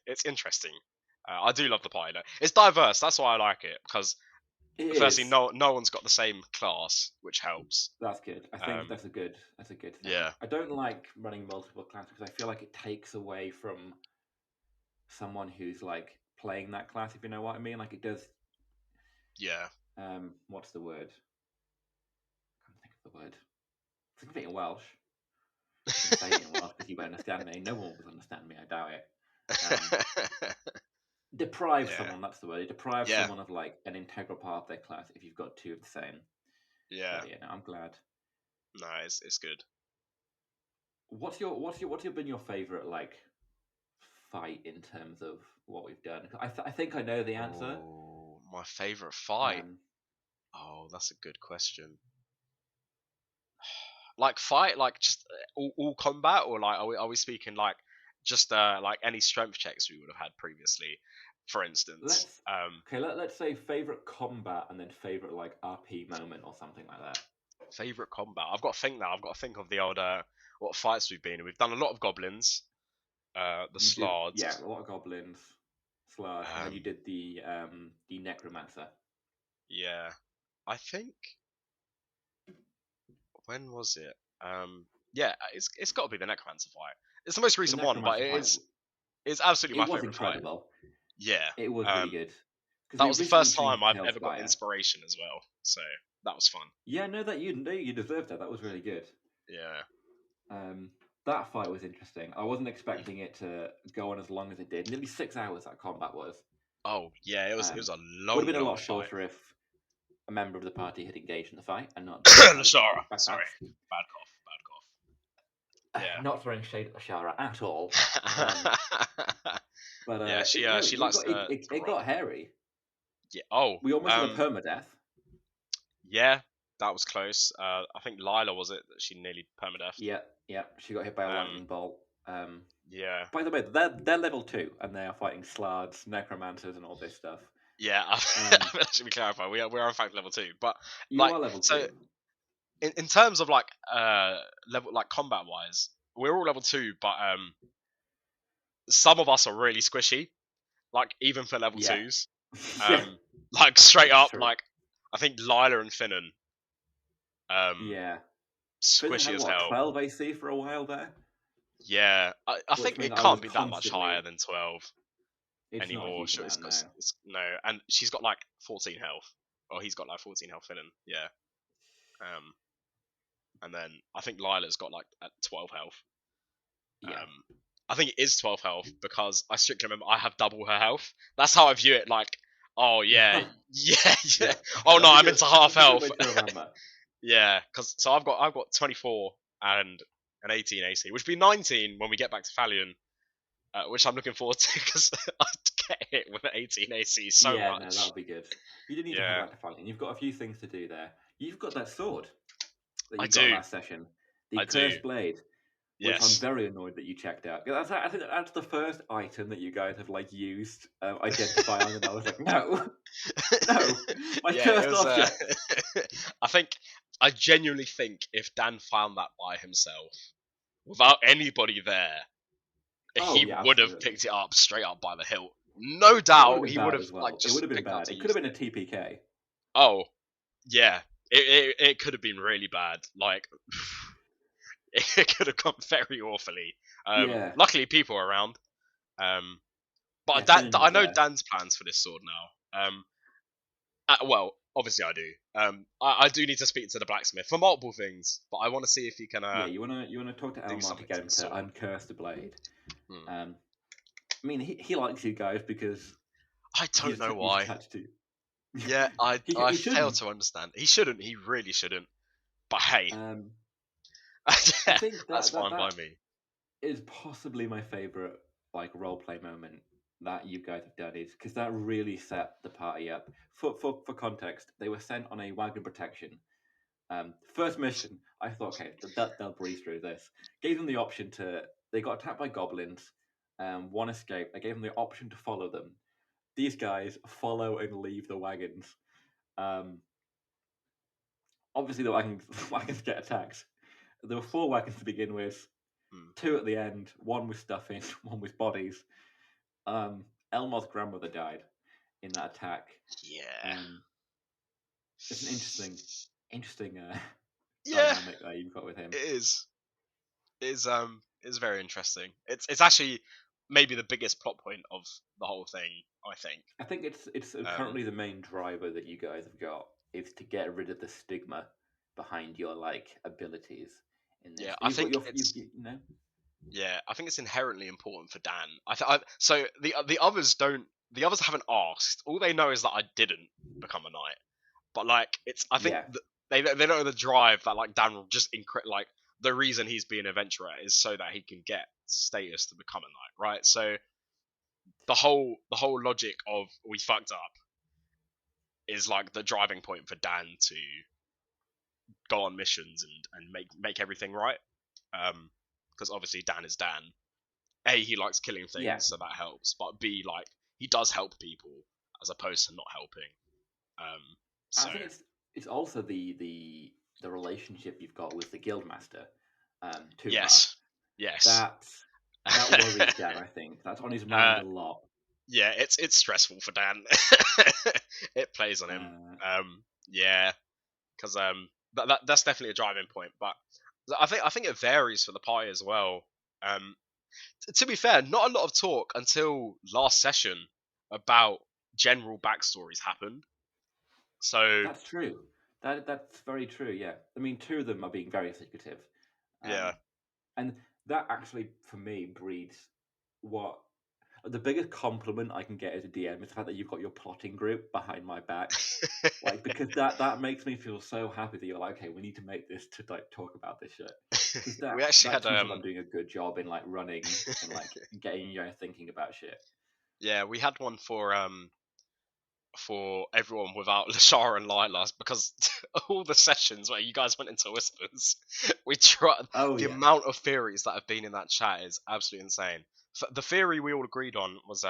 it's interesting. I do love the party though. It's diverse. That's why I like it, because It Firstly, is. no one's got the same class, which helps. That's good. I think Um, that's a good thing. yeah, I don't like running multiple classes because I feel like it takes away from someone who's like playing that class, if you know what I mean. Like it does. yeah. What's the word? I can't think of the word. I think of it in Welsh. I can say it in Welsh because you won't understand me. No one will understand me. I doubt it. Um, deprive Yeah, someone. That's the word. Deprive yeah, someone of like an integral part of their class if you've got two of the same. yeah. But yeah, no, I'm glad. No, it's good. What's been your favorite like fight in terms of what we've done? I think I know the answer. Oh, my favorite fight. Um, Oh, that's a good question. Like fight, like just all combat, or like are we speaking like just like any strength checks we would have had previously, for instance? let's let's say favorite combat and then favorite like RP moment or something like that. Favorite combat. I've got to think now. I've got to think of the old what fights we've been in. We've done a lot of goblins, the You did, yeah, slards. a lot of goblins, slurs, and then you Um, did the necromancer. yeah, I think when was it? Yeah, it's got to be the necromancer fight. It's the most The recent one, but necromancer fight, it's absolutely it my was favorite fight. incredible. Yeah. It was really Um, good because that we was the recently first changed time it to I've ever got Hellspire. inspiration as well, so that was fun. Yeah, no, that you know you deserved that. That was really good. Yeah. Um, that fight was interesting. I wasn't Mm. expecting it to go on as long as it did. Nearly 6 hours that combat was. Oh yeah, it was Um, a would have long, been a long lot fight. shorter if a member of the party had engaged in the fight and not just decided to Lashara, sorry, backpack. bad cough, bad cough. Not throwing shade at Ashara at all. Um, Yeah. but Yeah, no, she it likes got to it roll. got hairy. Yeah. Oh, We almost had a permadeath. yeah, that was close. I think Lila was it that she nearly permadeathed. Yeah, yeah. She got hit by a Um, lightning bolt. yeah, By the way, they're level 2 and they are fighting slards, necromancers, and all this stuff. yeah. Um, That should be clarified. We are in fact level 2, but you like are level so 2. in terms of like level like combat wise, we're all level 2, but some of us are really squishy. Like even for level Yeah, twos, yeah. like straight That's up, true. like I think Lila and Finnan, Yeah. Finnan squishy had as what, hell. 12 AC for a while there, Yeah, I which think means it I was can't be that much constantly. higher than 12 It's not a anymore. huge Sure, amount now. it's no, and she's got like 14 health. Or he's got like 14 health, Finnan. Yeah. Um, and then I think Lila's got like at 12 health. Yeah. I think it is 12 health because I strictly remember I have double her health. That's how I view it. Like, oh yeah, yeah, yeah. Yeah. Oh no, That's a I'm good. into half That's a good way health. to remember. Yeah, because so I've got 24 and an 18 AC, which would be 19 when we get back to Thalion, which I'm looking forward to because I get hit with an 18 AC so Yeah, no, much. that'll be good. You do need to head Yeah, back to fighting. You've got a few things to do there. You've got that sword that I you got do, last session, the I do. cursed blade, which I'm Yes. very annoyed that you checked out. I think that's the first item that you guys have like used identifying, and I was like, no, no, my Yeah, it cursed was. object. I think I genuinely think if Dan found that by himself, without anybody there, Oh he yeah, would have absolutely. picked it up straight up by the hilt. No That would have doubt, been he would bad have as like well. It would just have been picked it up bad. to It could have use been a it. TPK. Oh, yeah. It could have been really bad. Like it could have gone very awfully. Yeah, Luckily, people are around. yeah. But Finnan I was know there. Dan's plans for this sword now. Well, obviously I do. I do need to speak to the blacksmith for multiple things, but I want to see if he can Yeah, you wanna talk to do Elmar to something get to him the to sword. uncurse the blade. Hmm. I mean, he likes you guys because I don't know he's why. attached to. Yeah, I He fail shouldn't. to understand. He shouldn't. He really shouldn't. But hey, Um, I think that's that fine by that me. is possibly my favorite like role play moment that you guys have done is because that really set the party up. For context, they were sent on a wagon protection. First mission, I thought, okay, they'll breeze through this. Gave them the option to. They got attacked by goblins. One escaped. I gave them the option to follow them. These guys follow and leave the wagons. Um, obviously, the wagons, wagons get attacked. There were 4 wagons to begin with. Hmm. 2 at the end. 1 with stuff in. 1 with bodies. Elmar's grandmother died in that attack. Yeah. Um, It's an interesting Yeah, dynamic that you've got with him. it is. It is very interesting. It's actually maybe the biggest plot point of the whole thing, I think. I think it's Um, currently the main driver that you guys have got is to get rid of the stigma behind your like abilities in this. yeah, And you've got your I think it's inherently important for Dan. So the others don't. The others haven't asked. All they know is that I didn't become a knight. But like, it's I think yeah. they don't know the drive that like Dan will just like the reason he's being an adventurer is so that he can get status to become a knight, right? So the whole logic of we fucked up is like the driving point for Dan to go on missions and make everything right. Because obviously Dan is Dan. A, he likes killing Yeah. things, so that helps. But B, like he does help people as opposed to not helping. Um, I so think it's also the relationship you've got with the guildmaster, Tumar. yes, yes. That worries Dan, I think. That's on his mind uh, a lot. yeah, it's stressful for Dan. It plays on him. Uh, Yeah, because that's definitely a driving point. But I think it varies for the party as well. Um, to be fair, not a lot of talk until last session about general backstories happened. So that's true. That's very true. Yeah. I mean, two of them are being very secretive, yeah, um, and that actually, for me, breeds what the biggest compliment I can get as a DM is the fact that you've got your plotting group behind my back. Like, because that makes me feel so happy that you're like, okay, we need to make this to like talk about this shit. Because we that actually that had teaches I'm doing a good job in like running and like getting thinking about shit. yeah, we had one for everyone without Lashara and Lilas because all the sessions where you guys went into whispers, we tried. Oh The yeah. amount of theories that have been in that chat is absolutely insane. The theory we all agreed on was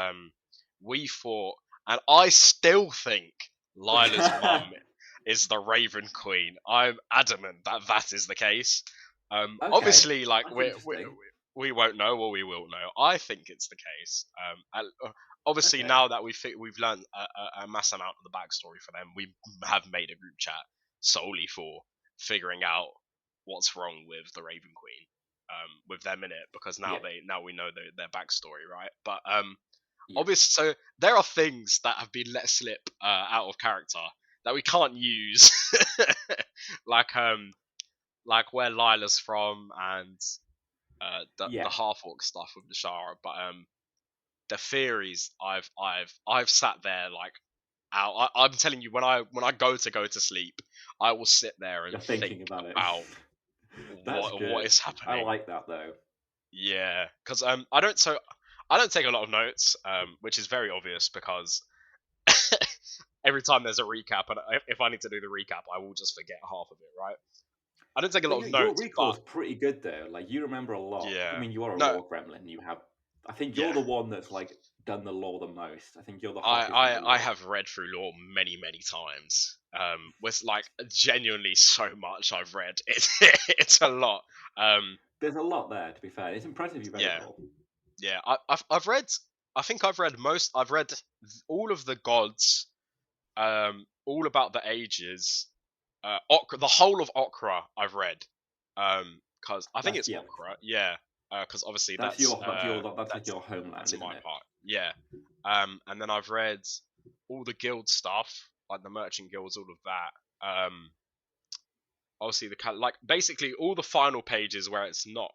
we thought, and I still think Lila's mum is the Raven Queen. I'm adamant that that is the case. Okay, Obviously, like that's interesting. we won't know or we will know. I think it's the case. Obviously, Okay. now that we've learned a mass amount of the backstory for them, we have made a group chat solely for figuring out what's wrong with the Raven Queen, with them in it, because Yeah. now we know their backstory, right? But Yeah. obviously, so there are things that have been let slip out of character that we can't use, like where Lila's from and the Yeah. half orc stuff with the Shara, but the theories I've sat there like out. I'm telling you, when I go to sleep, I will sit there and You're think thinking about it. about That's what good. is I happening. like that though. Yeah, because I don't take a lot of notes, which is very obvious because every time there's a recap, and if I need to do the recap, I will just forget half of it. Right? I don't take a But lot of your notes, but recall's pretty good though. Like you remember a lot. I yeah, mean, you are a no, lore gremlin. You have. I think you're yeah. the one that's like done the lore the most. I think you're the I, hottest with the I lore. have read through lore many times. With like genuinely so much I've read. It's a lot. Um, There's a lot there. To be fair, it's impressive you read it yeah, all. yeah. I've read. I think I've read most. I've read all of the gods. All about the ages. The whole of Okra I've read. Because I think That's it's yeah. Okra. Yeah. Because obviously That's like that's your homeland, that's isn't my it? part. Yeah. And then I've read all the guild stuff, like the merchant guilds, all of that. Obviously like basically all the final pages where it's not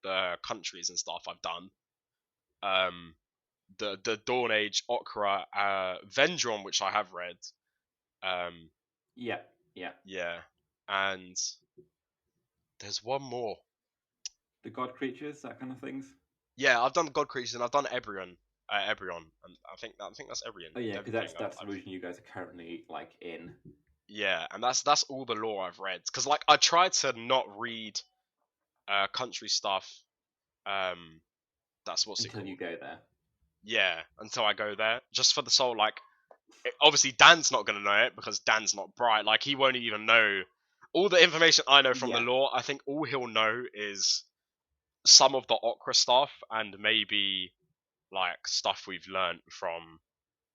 the countries and stuff I've done. Um, the Dawn Age, Okra, Vendron, which I have read. Um, Yeah. Yeah. yeah, and there's one more. The god creatures, that kind of things. Yeah, I've done God Creatures and I've done Ebrion, and I think that's Oh yeah, because everything that's the I've region you guys are currently like in yeah, and that's all the lore I've read. Because like I try to not read country stuff. Um, that's what's it until you called? go there. Yeah, until I go there, just for the soul. Like obviously Dan's not gonna know it because Dan's not bright. Like he won't even know all the information I know from the Yeah. lore. I think all he'll know is some of the Okra stuff and maybe like stuff we've learned from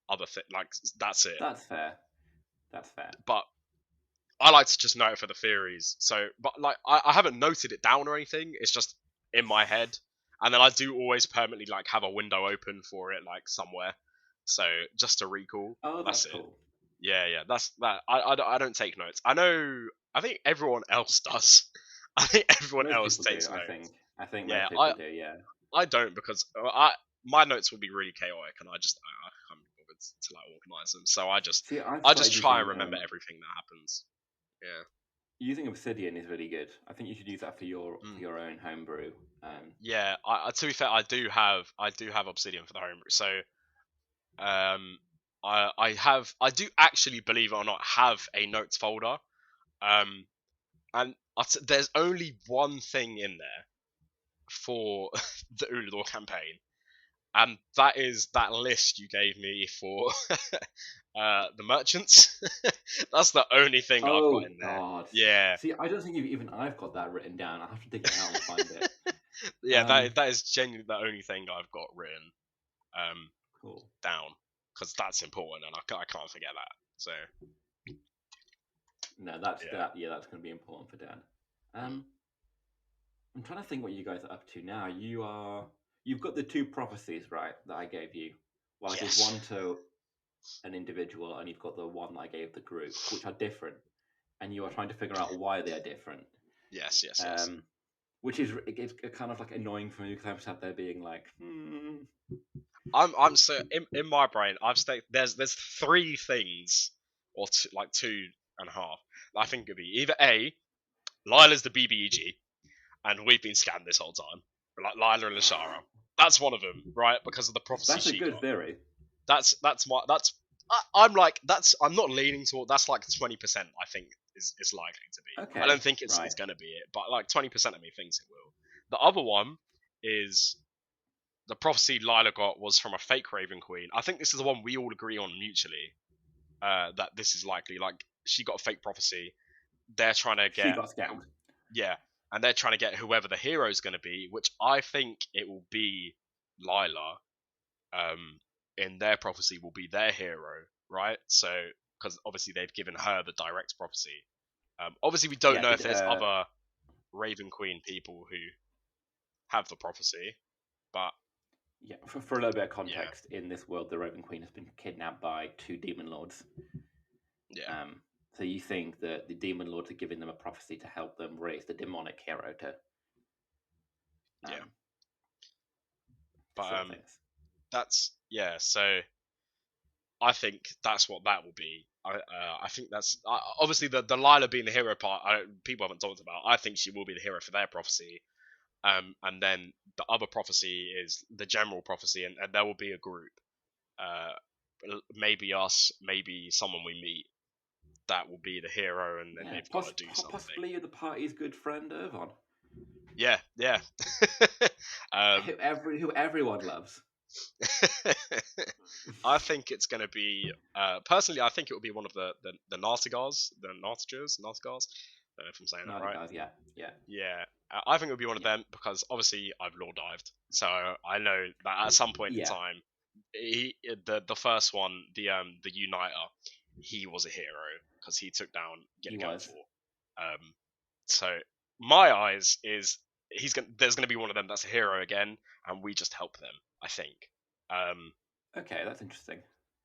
other things. Like that's it. That's fair. That's fair. But I like to just note it for the theories. So, but like I haven't noted it down or anything. It's just in my head, and then I do always permanently like have a window open for it like somewhere. So just to recall. Oh, That's that's it. cool. Yeah, that's that. I don't take notes. I know. I think everyone else does. I think everyone Most else people do, takes I notes. think. I think Yeah, most people do, yeah. I don't because my notes will be really chaotic, and I can't be bothered to like organize them. So See, I've I just started try and using remember everything that happens. Yeah. using Obsidian is really good. I think you should use that for Mm. your own homebrew. Yeah. To be fair, I do have Obsidian for the home. So um, I do actually, believe it or not, have a notes folder. Um, and there's only one thing in there for the Ulador campaign, and that is that list you gave me for the merchants. That's the only thing I've got Oh in there. God. Yeah, See, I don't think even I've got that written down. I have to dig it out and find it. yeah, that is genuinely the only thing I've got written um, Cool. down because that's important, and I can't forget that. So No, that's yeah. that. Yeah, that's going to be important for Dan. Mm. I'm trying to think what you guys are up to now. You've got the two prophecies, right, that I gave you. Well, I gave Yes. one to an individual, and you've got the one that I gave the group, which are different, and you are trying to figure out why they are different. Yes. Yes. Yes. Which is it's kind of like annoying for me because I'm sat there being like, I'm so in my brain. I've staked there's three things or like two and a half. I think it'd be either A, Lila's the BBEG, and we've been scanned this whole time. Like Lila and Lashara. That's one of them, right? Because of the prophecy that's a she good got. theory. That's my that's. I'm like that's. I'm not leaning toward. That's like 20%. I think is likely to be. I Okay, don't think it's right. going to be it, but like 20% of me thinks it will. The other one is the prophecy Lila got was from a fake Raven Queen. I think this is the one we all agree on mutually. That this is likely. Like she got a fake prophecy. They're trying to She get got scammed. yeah, and they're trying to get whoever the hero is going to be, which I think it will be Lila. In their prophecy will be their hero, right? So because obviously they've given her the direct prophecy. Obviously we don't Yeah, know if there's other Raven Queen people who have the prophecy, but yeah. For a little bit of yeah, context, in this world, the Raven Queen has been kidnapped by two demon lords. yeah, So you think that the demon lords are giving them a prophecy to help them raise the demonic hero to yeah. um, But sort things. that's yeah. So I think that's what that will be. I think that's obviously the Lila being the hero part. People haven't talked about. I think she will be the hero for their prophecy. And then the other prophecy is the general prophecy, and there will be a group. Uh, maybe us, maybe someone we meet that will be the hero, and then Yeah, they've got to do something. possibly the party's good friend Irvon, Yeah, yeah. who everyone loves. I think it's going to be. Personally, I think it will be one of the Nartigars, the Nartigars. I don't know if I'm saying that Naughty right. guys, yeah, yeah, Yeah, I think it would be one of yeah, them because obviously I've law dived, so I know that at some point in yeah. time, the first one, the Uniter, he was a hero because he took down He Gilligan was. 4. So my eyes is there's gonna be one of them that's a hero again, and we just help them. I think. Um, Okay, that's interesting.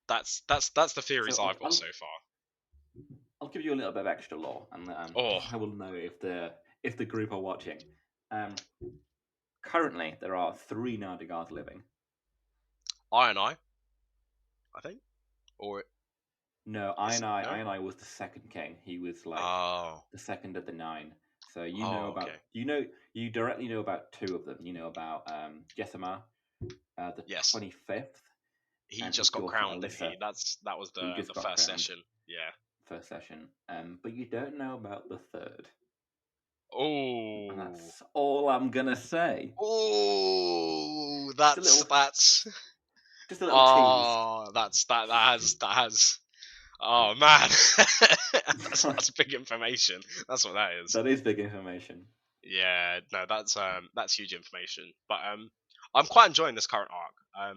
that's the theories So I've got so far. I'll give you a little bit of extra lore, and Oh, I will know if the group are watching. Currently, there are three Nardigars living. I think, or No, is it no? Iron was the second king. He was like Oh, the second of the nine. So you know oh, about okay. you directly know about two of them. You know about Jessama, the Yes, 25th, he and his just got daughter crowned, didn't Alyssa, he? That was who the just got first crowned session. Yeah. first session. But you don't know about the third, and Oh, that's all I'm gonna say. oh, Just a little, just a little tease. that has. Oh man, that's big information. That's what that is. That is big information. Yeah, no, that's huge information. But I'm quite enjoying this current arc.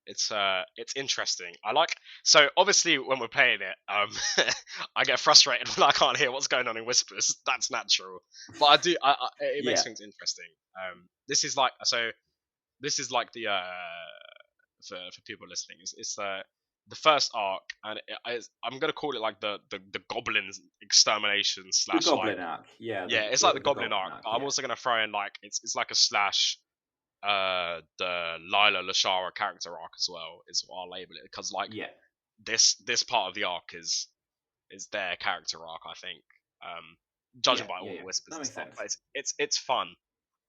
it's interesting. So obviously when we're playing it, I get frustrated when I can't hear what's going on in whispers. That's natural, but it makes Yeah. things interesting. This is like the for people listening, it's the first arc, and I'm gonna call it like the goblin extermination The slash like Goblin arc. Yeah, yeah, it's like the the goblin Goblin arc, arc. but I'm Yeah. also gonna throw in like it's like a slash the Lila Lashara character arc as well is what I'll label it, because like Yeah. this part of the arc is their character arc, I think, Yeah. judging by all Yeah. the Yeah. whispers That and makes stuff. sense. But it's fun.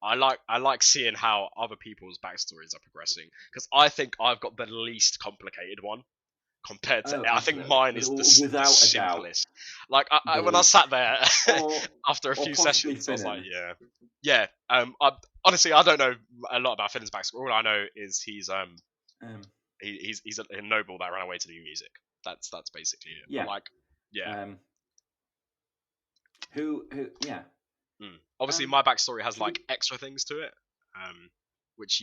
I like seeing how other people's backstories are progressing, because I think I've got the least complicated one compared to. Oh, I think absolutely. mine is the Without a doubt, simplest. Like the when I least. sat there after a Or few possibly sessions, I was like, Finnan. yeah. Honestly, I don't know a lot about Finn's backstory. All I know is he's Um, he's a noble that ran away to do music. That's basically it. But yeah. like, yeah. Who? Yeah. Obviously, my backstory has Should we? like extra things to it, which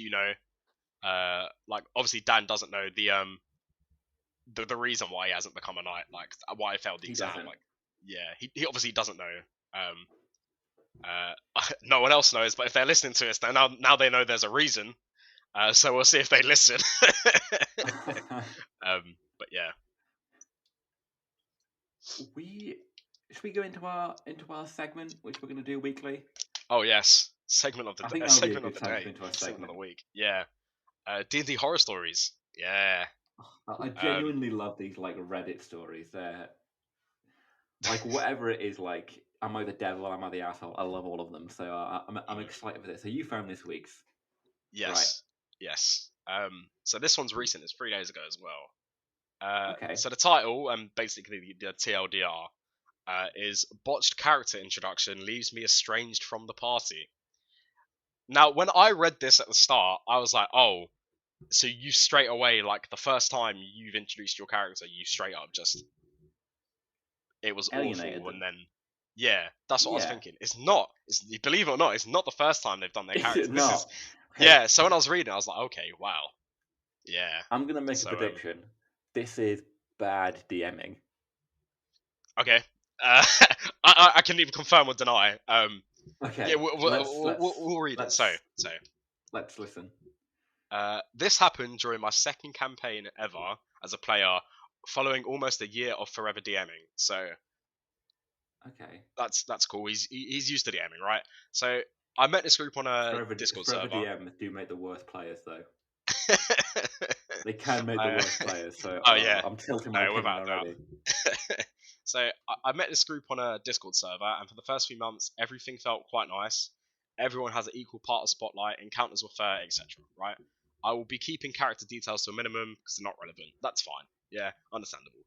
like obviously Dan doesn't know the reason why he hasn't become a knight, like why I failed the He exam. doesn't. Like, yeah, he obviously doesn't know. No one else knows, but if they're listening to us, then now they know there's a reason. So we'll see if they listen. But yeah. Should we go into our segment, which we're going to do weekly? Oh yes, segment of I the think day, that'll be a segment of good the time to day, go into our segment of segment. the week. Yeah, D&D horror stories. Yeah. I genuinely love these like Reddit stories. They're like whatever it is. Like, am I the devil? Am I the asshole? I love all of them. So I'm excited for this. So you found this week's. Yes. Right. Yes. So this one's recent. It's 3 days ago as well. Okay. So the title and basically the TLDR is botched character introduction leaves me estranged from the party. Now, when I read this at the start, I was like, oh, so you straight away, like the first time you've introduced your character, you straight up just it was Alienated awful, them. and then yeah, that's what I was Yeah. thinking. It's not. Believe it or not, it's not the first time they've done their Is character. it This not? is Okay. yeah. So when I was reading, I was like, okay, wow, yeah. I'm gonna make So a prediction. This is bad DMing. okay, I can either confirm or deny. Okay. Yeah, we'll read it. So let's listen. this happened during my second campaign ever as a player, following almost a year of forever DMing. So Okay. that's cool. He's used to DMing, right? So I met this group on a Discord Forever server. DMs do make the worst players, though. They can make the worst players. So yeah, I'm tilting my opinion without already. So I met this group on a Discord server, and for the first few months, everything felt quite nice. Everyone has an equal part of spotlight, encounters were fair, etc. Right? I will be keeping character details to a minimum because they're not relevant. That's fine. Yeah, understandable.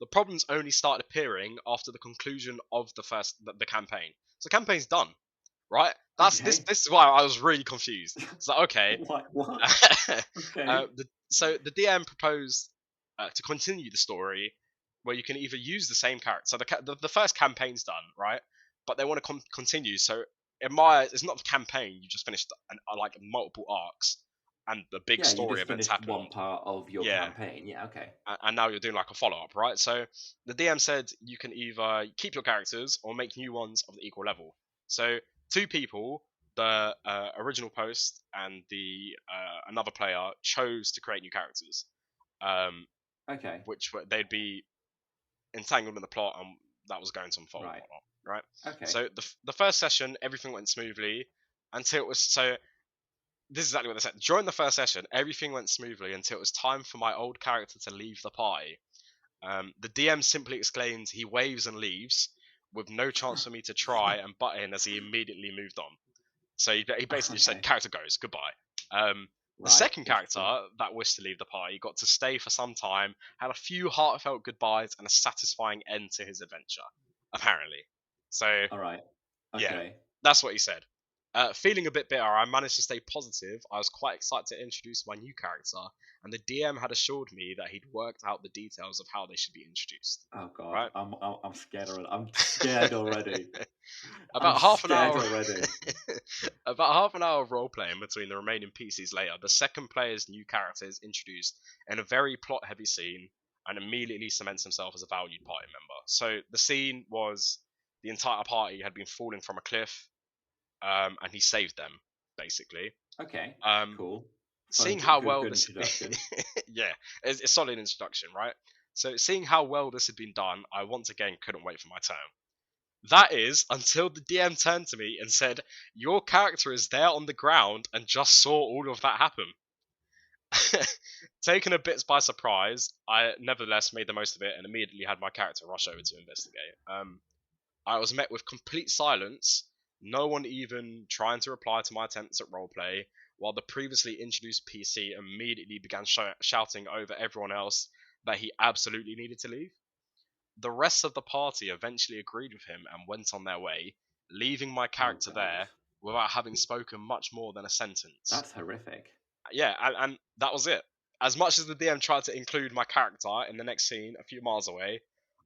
The problems only started appearing after the conclusion of the campaign. So the campaign's done, right? This is why I was really confused. It's like, okay. What? Okay. So the DM proposed to continue the story where you can either use the same character. So the first campaign's done, right? But they want to continue. So in my eyes, it's not the campaign. You just finished like multiple arcs, and the big story events happened. One part of your campaign. Yeah. Okay. And now you're doing like a follow up, right? So the DM said you can either keep your characters or make new ones of the equal level. So two people, the original post and the another player, chose to create new characters. Okay. Which they'd be entangled in the plot, and that was going to unfold and whatnot, right? Okay. So the first session, everything went smoothly until it was so. This is exactly what they said. During the first session, everything went smoothly until it was time for my old character to leave the party. The DM simply exclaims he waves and leaves, with no chance for me to try and butt in as he immediately moved on. So he basically just said, character goes, goodbye. The second character that wished to leave the party got to stay for some time, had a few heartfelt goodbyes, and a satisfying end to his adventure, apparently. So, alright. Okay. Yeah, that's what he said. Feeling a bit bitter, I managed to stay positive. I was quite excited to introduce my new character, and the DM had assured me that he'd worked out the details of how they should be introduced. Oh god, right? I'm scared already. I'm scared already. I'm About half an scared hour. already. About half an hour of role playing between the remaining PCs later, the second player's new character is introduced in a very plot heavy scene and immediately cements himself as a valued party member. So the scene was the entire party had been falling from a cliff, and he saved them, basically. Okay, Um, cool. Fun, Seeing how good, well good this had introduction. been, yeah, it's a solid introduction, right? So seeing how well this had been done, I once again couldn't wait for my turn. That is until the DM turned to me and said, "Your character is there on the ground and just saw all of that happen." Taken a bit by surprise, I nevertheless made the most of it and immediately had my character rush over to investigate. I was met with complete silence, no one even trying to reply to my attempts at roleplay, while the previously introduced PC immediately began shouting over everyone else that he absolutely needed to leave. The rest of the party eventually agreed with him and went on their way, leaving my Oh character God, there without having spoken much more than a sentence. that's horrific. Yeah, and that was it. As much as the DM tried to include my character in the next scene a few miles away,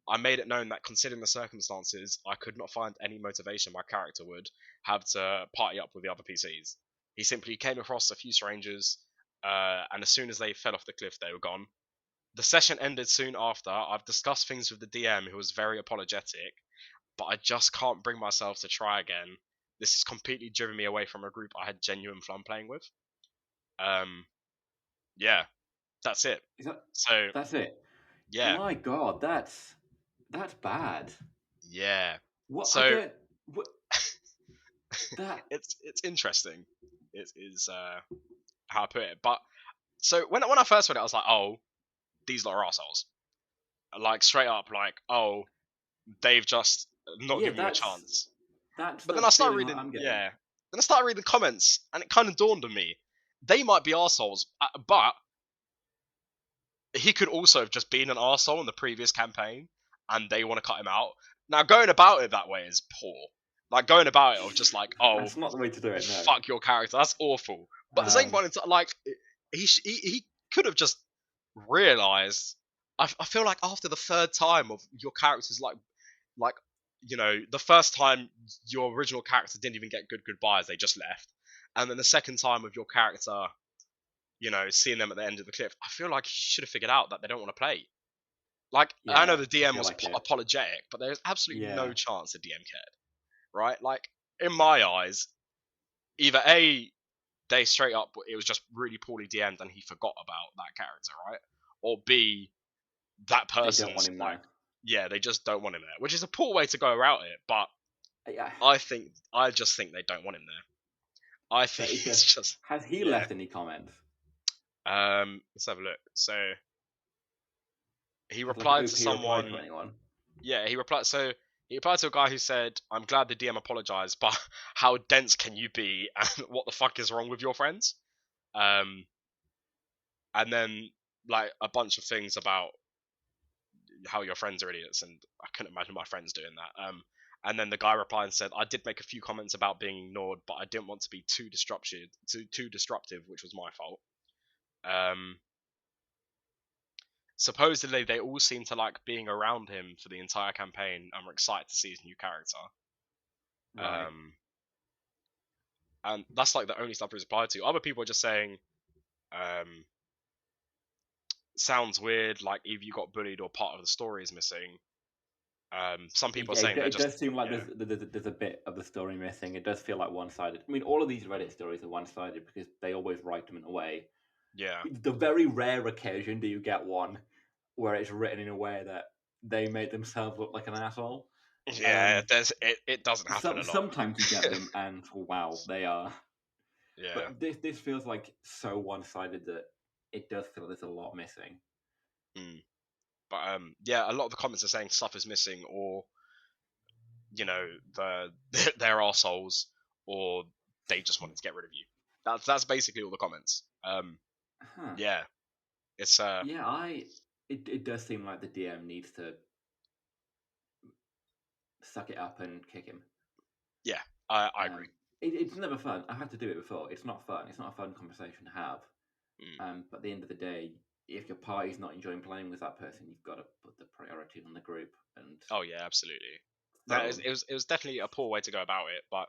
I made it known that considering the circumstances, I could not find any motivation my character would have to party up with the other PCs. He simply came across a few strangers, and as soon as they fell off the cliff, they were gone. The session ended soon after. I've discussed things with the DM, who was very apologetic, but I just can't bring myself to try again. This has completely driven me away from a group I had genuine fun playing with. Um, yeah, that's it. Is that? So That's it. yeah, My God, that's bad. yeah. What I So don't. What that? it's interesting. It is how I put it. But so when I first read it, I was like, oh, these lot are assholes. Like straight up, like oh, they've just not Yeah, given me a chance. that's But the then I started feeling that reading, I'm getting. yeah. Then I started reading the comments, and it kind of dawned on me, they might be assholes, but he could also have just been an arsehole in the previous campaign, and they want to cut him out. Now, going about it that way is poor. Like going about it of just like, oh, That's not the way to do it. No. fuck your character. That's awful. But at the same Um, point, it's like he could have just realized. I feel like after the third time of your character's like the first time your original character didn't even get good goodbyes, they just left, and then the second time of your character, seeing them at the end of the cliff, I feel like he should have figured out that they don't want to play. Like I know yeah, the I DM feel was like it. apologetic, but there's absolutely no Yeah, chance the DM cared, right? Like in my eyes, either A, they straight up it was just really poorly DM'd and he forgot about that character, right? Or B, that they don't want person's him like, there. yeah, they just don't want him there, which is a poor way to go around it. But Yeah, I just think they don't want him there. I but it think does. it's just Has he yeah. left any comments? Let's have a look. So he Has like replied to OP replied to someone. anyone? Yeah, he replied. So he replied to a guy who said, "I'm glad the DM apologized, but how dense can you be? And what the fuck is wrong with your friends?" Um, and then like a bunch of things about how your friends are idiots, and I couldn't imagine my friends doing that. And then the guy replied and said, "I did make a few comments about being ignored, but I didn't want to be too disruptive, which was my fault." Um, Supposedly, they all seem to like being around him for the entire campaign, and were excited to see his new character. Right. Um, and that's like the only stuff he's applied to. Other people are just saying, um, "Sounds weird. Like either you got bullied or part of the story is missing." Some people are Yeah, saying they're it just does seem like yeah, there's a bit of the story missing. It does feel like one-sided. I mean, all of these Reddit stories are one-sided because they always write them in a way. yeah. The very rare occasion do you get one where it's written in a way that they make themselves look like an asshole. Yeah, it doesn't happen a lot. Sometimes you get them, and wow, they are. Yeah. But this feels like so one-sided that it does feel there's a lot missing. Mm. But yeah, a lot of the comments are saying stuff is missing, or the they're assholes, or they just wanted to get rid of you. That's basically all the comments. Huh. Yeah, it's Yeah, it does seem like the DM needs to suck it up and kick him. yeah, I agree. It's never fun. I've had to do it before. It's not fun. It's not a fun conversation to have. Mm. But at the end of the day, if your party's not enjoying playing with that person, you've got to put the priority on the group and Oh yeah, absolutely. No, it was definitely a poor way to go about it, but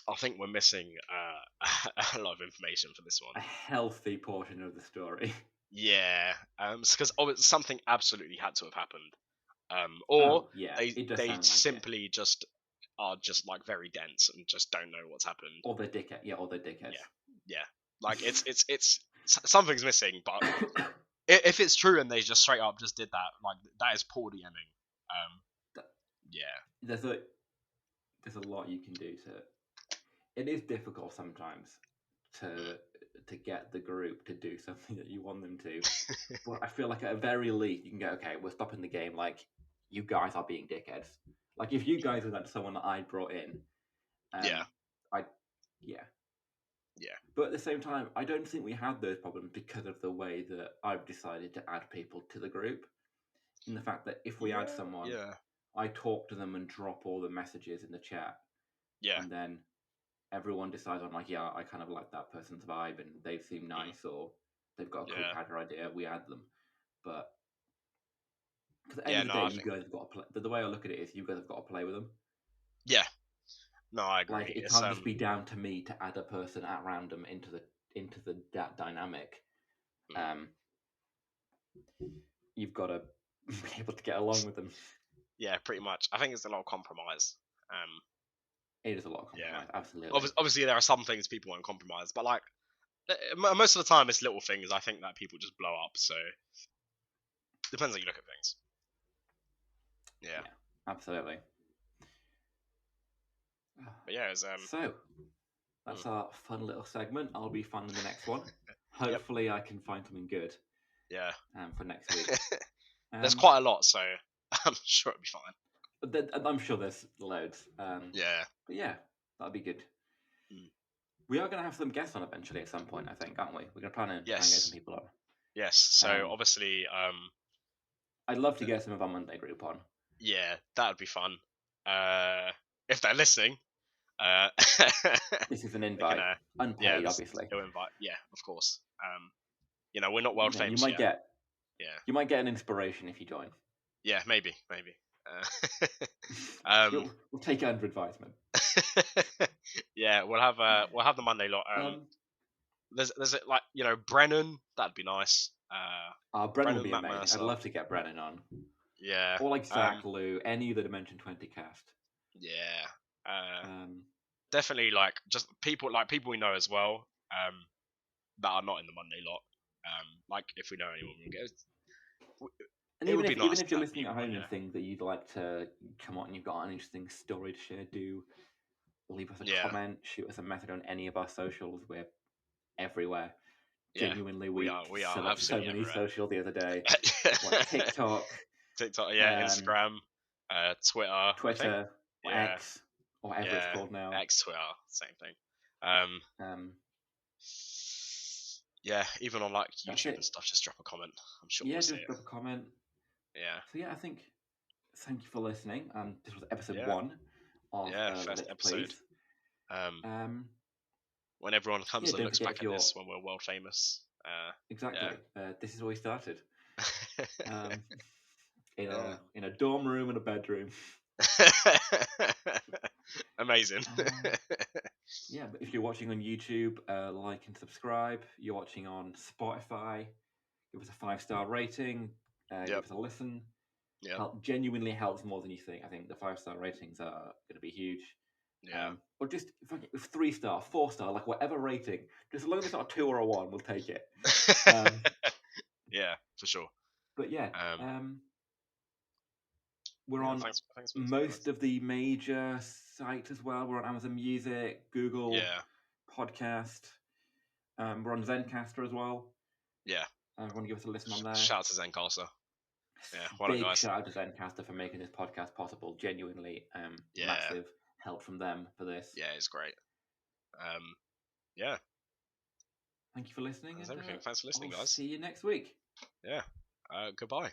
I think we're missing a lot of information for this one. A healthy portion of the story. Yeah, because something absolutely had to have happened, or they simply just are just like very dense and just don't know what's happened. Or they're dickheads. Yeah, or they're dickheads. Yeah. Like it's something's missing, but if it's true and they just straight up just did that, like that is poor DMing. There's a lot you can do to. It is difficult sometimes to get the group to do something that you want them to, but I feel like at a very least you can go, okay, we're stopping the game. Like, you guys are being dickheads. Like, if you guys were that someone that I brought in, yeah. But at the same time, I don't think we had those problems because of the way that I've decided to add people to the group. In the fact that if we add someone, I talk to them and drop all the messages in the chat. Yeah. And then everyone decides, I'm like, yeah, I kind of like that person's vibe and they seem nice or they've got a cool character idea, we add them. But because at the end of the day, you guys have got to play. The way I look at it is you guys have got to play with them. Yeah. No, I agree. Like, it can't just be down to me to add a person at random into that dynamic. You've got to be able to get along with them. Yeah, pretty much. I think it's a lot of compromise. It is a lot of compromise, absolutely. Obviously, there are some things people won't compromise, but like most of the time, it's little things. I think that people just blow up. So depends how you look at things. Yeah, absolutely. But yeah, it's, so that's our fun little segment. I'll be fun in the next one. Hopefully, I can find something good. Yeah. For next week. There's quite a lot, so I'm sure it'll be fine. I'm sure there's loads. Yeah. But yeah, that'd be good. We are going to have some guests on eventually at some point, I think, aren't we? We're going to plan and get some people on. Yes. So obviously, I'd love to get some of our Monday group on. Yeah, that would be fun. If they're listening. This is an invite, unpaid, obviously. No invite, yeah, of course. We're not world famous. You might get an inspiration if you join. Yeah, maybe. We'll take it under advisement. Yeah, we'll have the Monday lot. There's like Brennan. That'd be nice. Brennan would be amazing. I'd love to get Brennan on. Yeah. Or like Zach, Lou, any of the Dimension 20 cast. Yeah. Definitely like just people we know as well. That are not in the Monday lot. Like if we know anyone, we'll get. And even if you're listening at home and think that you'd like to come on and you've got an interesting story to share, do leave us a comment, shoot us a message on any of our socials. We're everywhere. Genuinely, we are so many socials the other day. Like TikTok, Instagram, Twitter, X, or whatever it's called now. X, Twitter, same thing. Yeah, even on like YouTube and stuff, just drop a comment. I'm sure. Yeah, just drop a comment. Yeah. So yeah, I think thank you for listening. This was episode 1 of first episode. When everyone comes and looks back at this when we're world famous. Exactly. This is where we started. In a dorm room and a bedroom. Amazing. Yeah, but if you're watching on YouTube, like and subscribe. You're watching on Spotify, give us a 5-star rating. Give us a listen. Genuinely helps more than you think. I think the 5-star ratings are going to be huge. Yeah. Or just 3-star, 4-star, like whatever rating. Just as long as it's not a 2 or a 1, we'll take it. Yeah, for sure. But yeah, we're on most of the major sites as well. We're on Amazon Music, Google Podcast. We're on Zencaster as well. Yeah. Want to give us a listen on there. Shout out to Zencaster. Yeah, big shout out to Zencaster for making this podcast possible. Genuinely, massive help from them for this. Yeah, it's great. Yeah. Thank you for listening. That's everything. Thanks for listening, guys. See you next week. Yeah. Goodbye.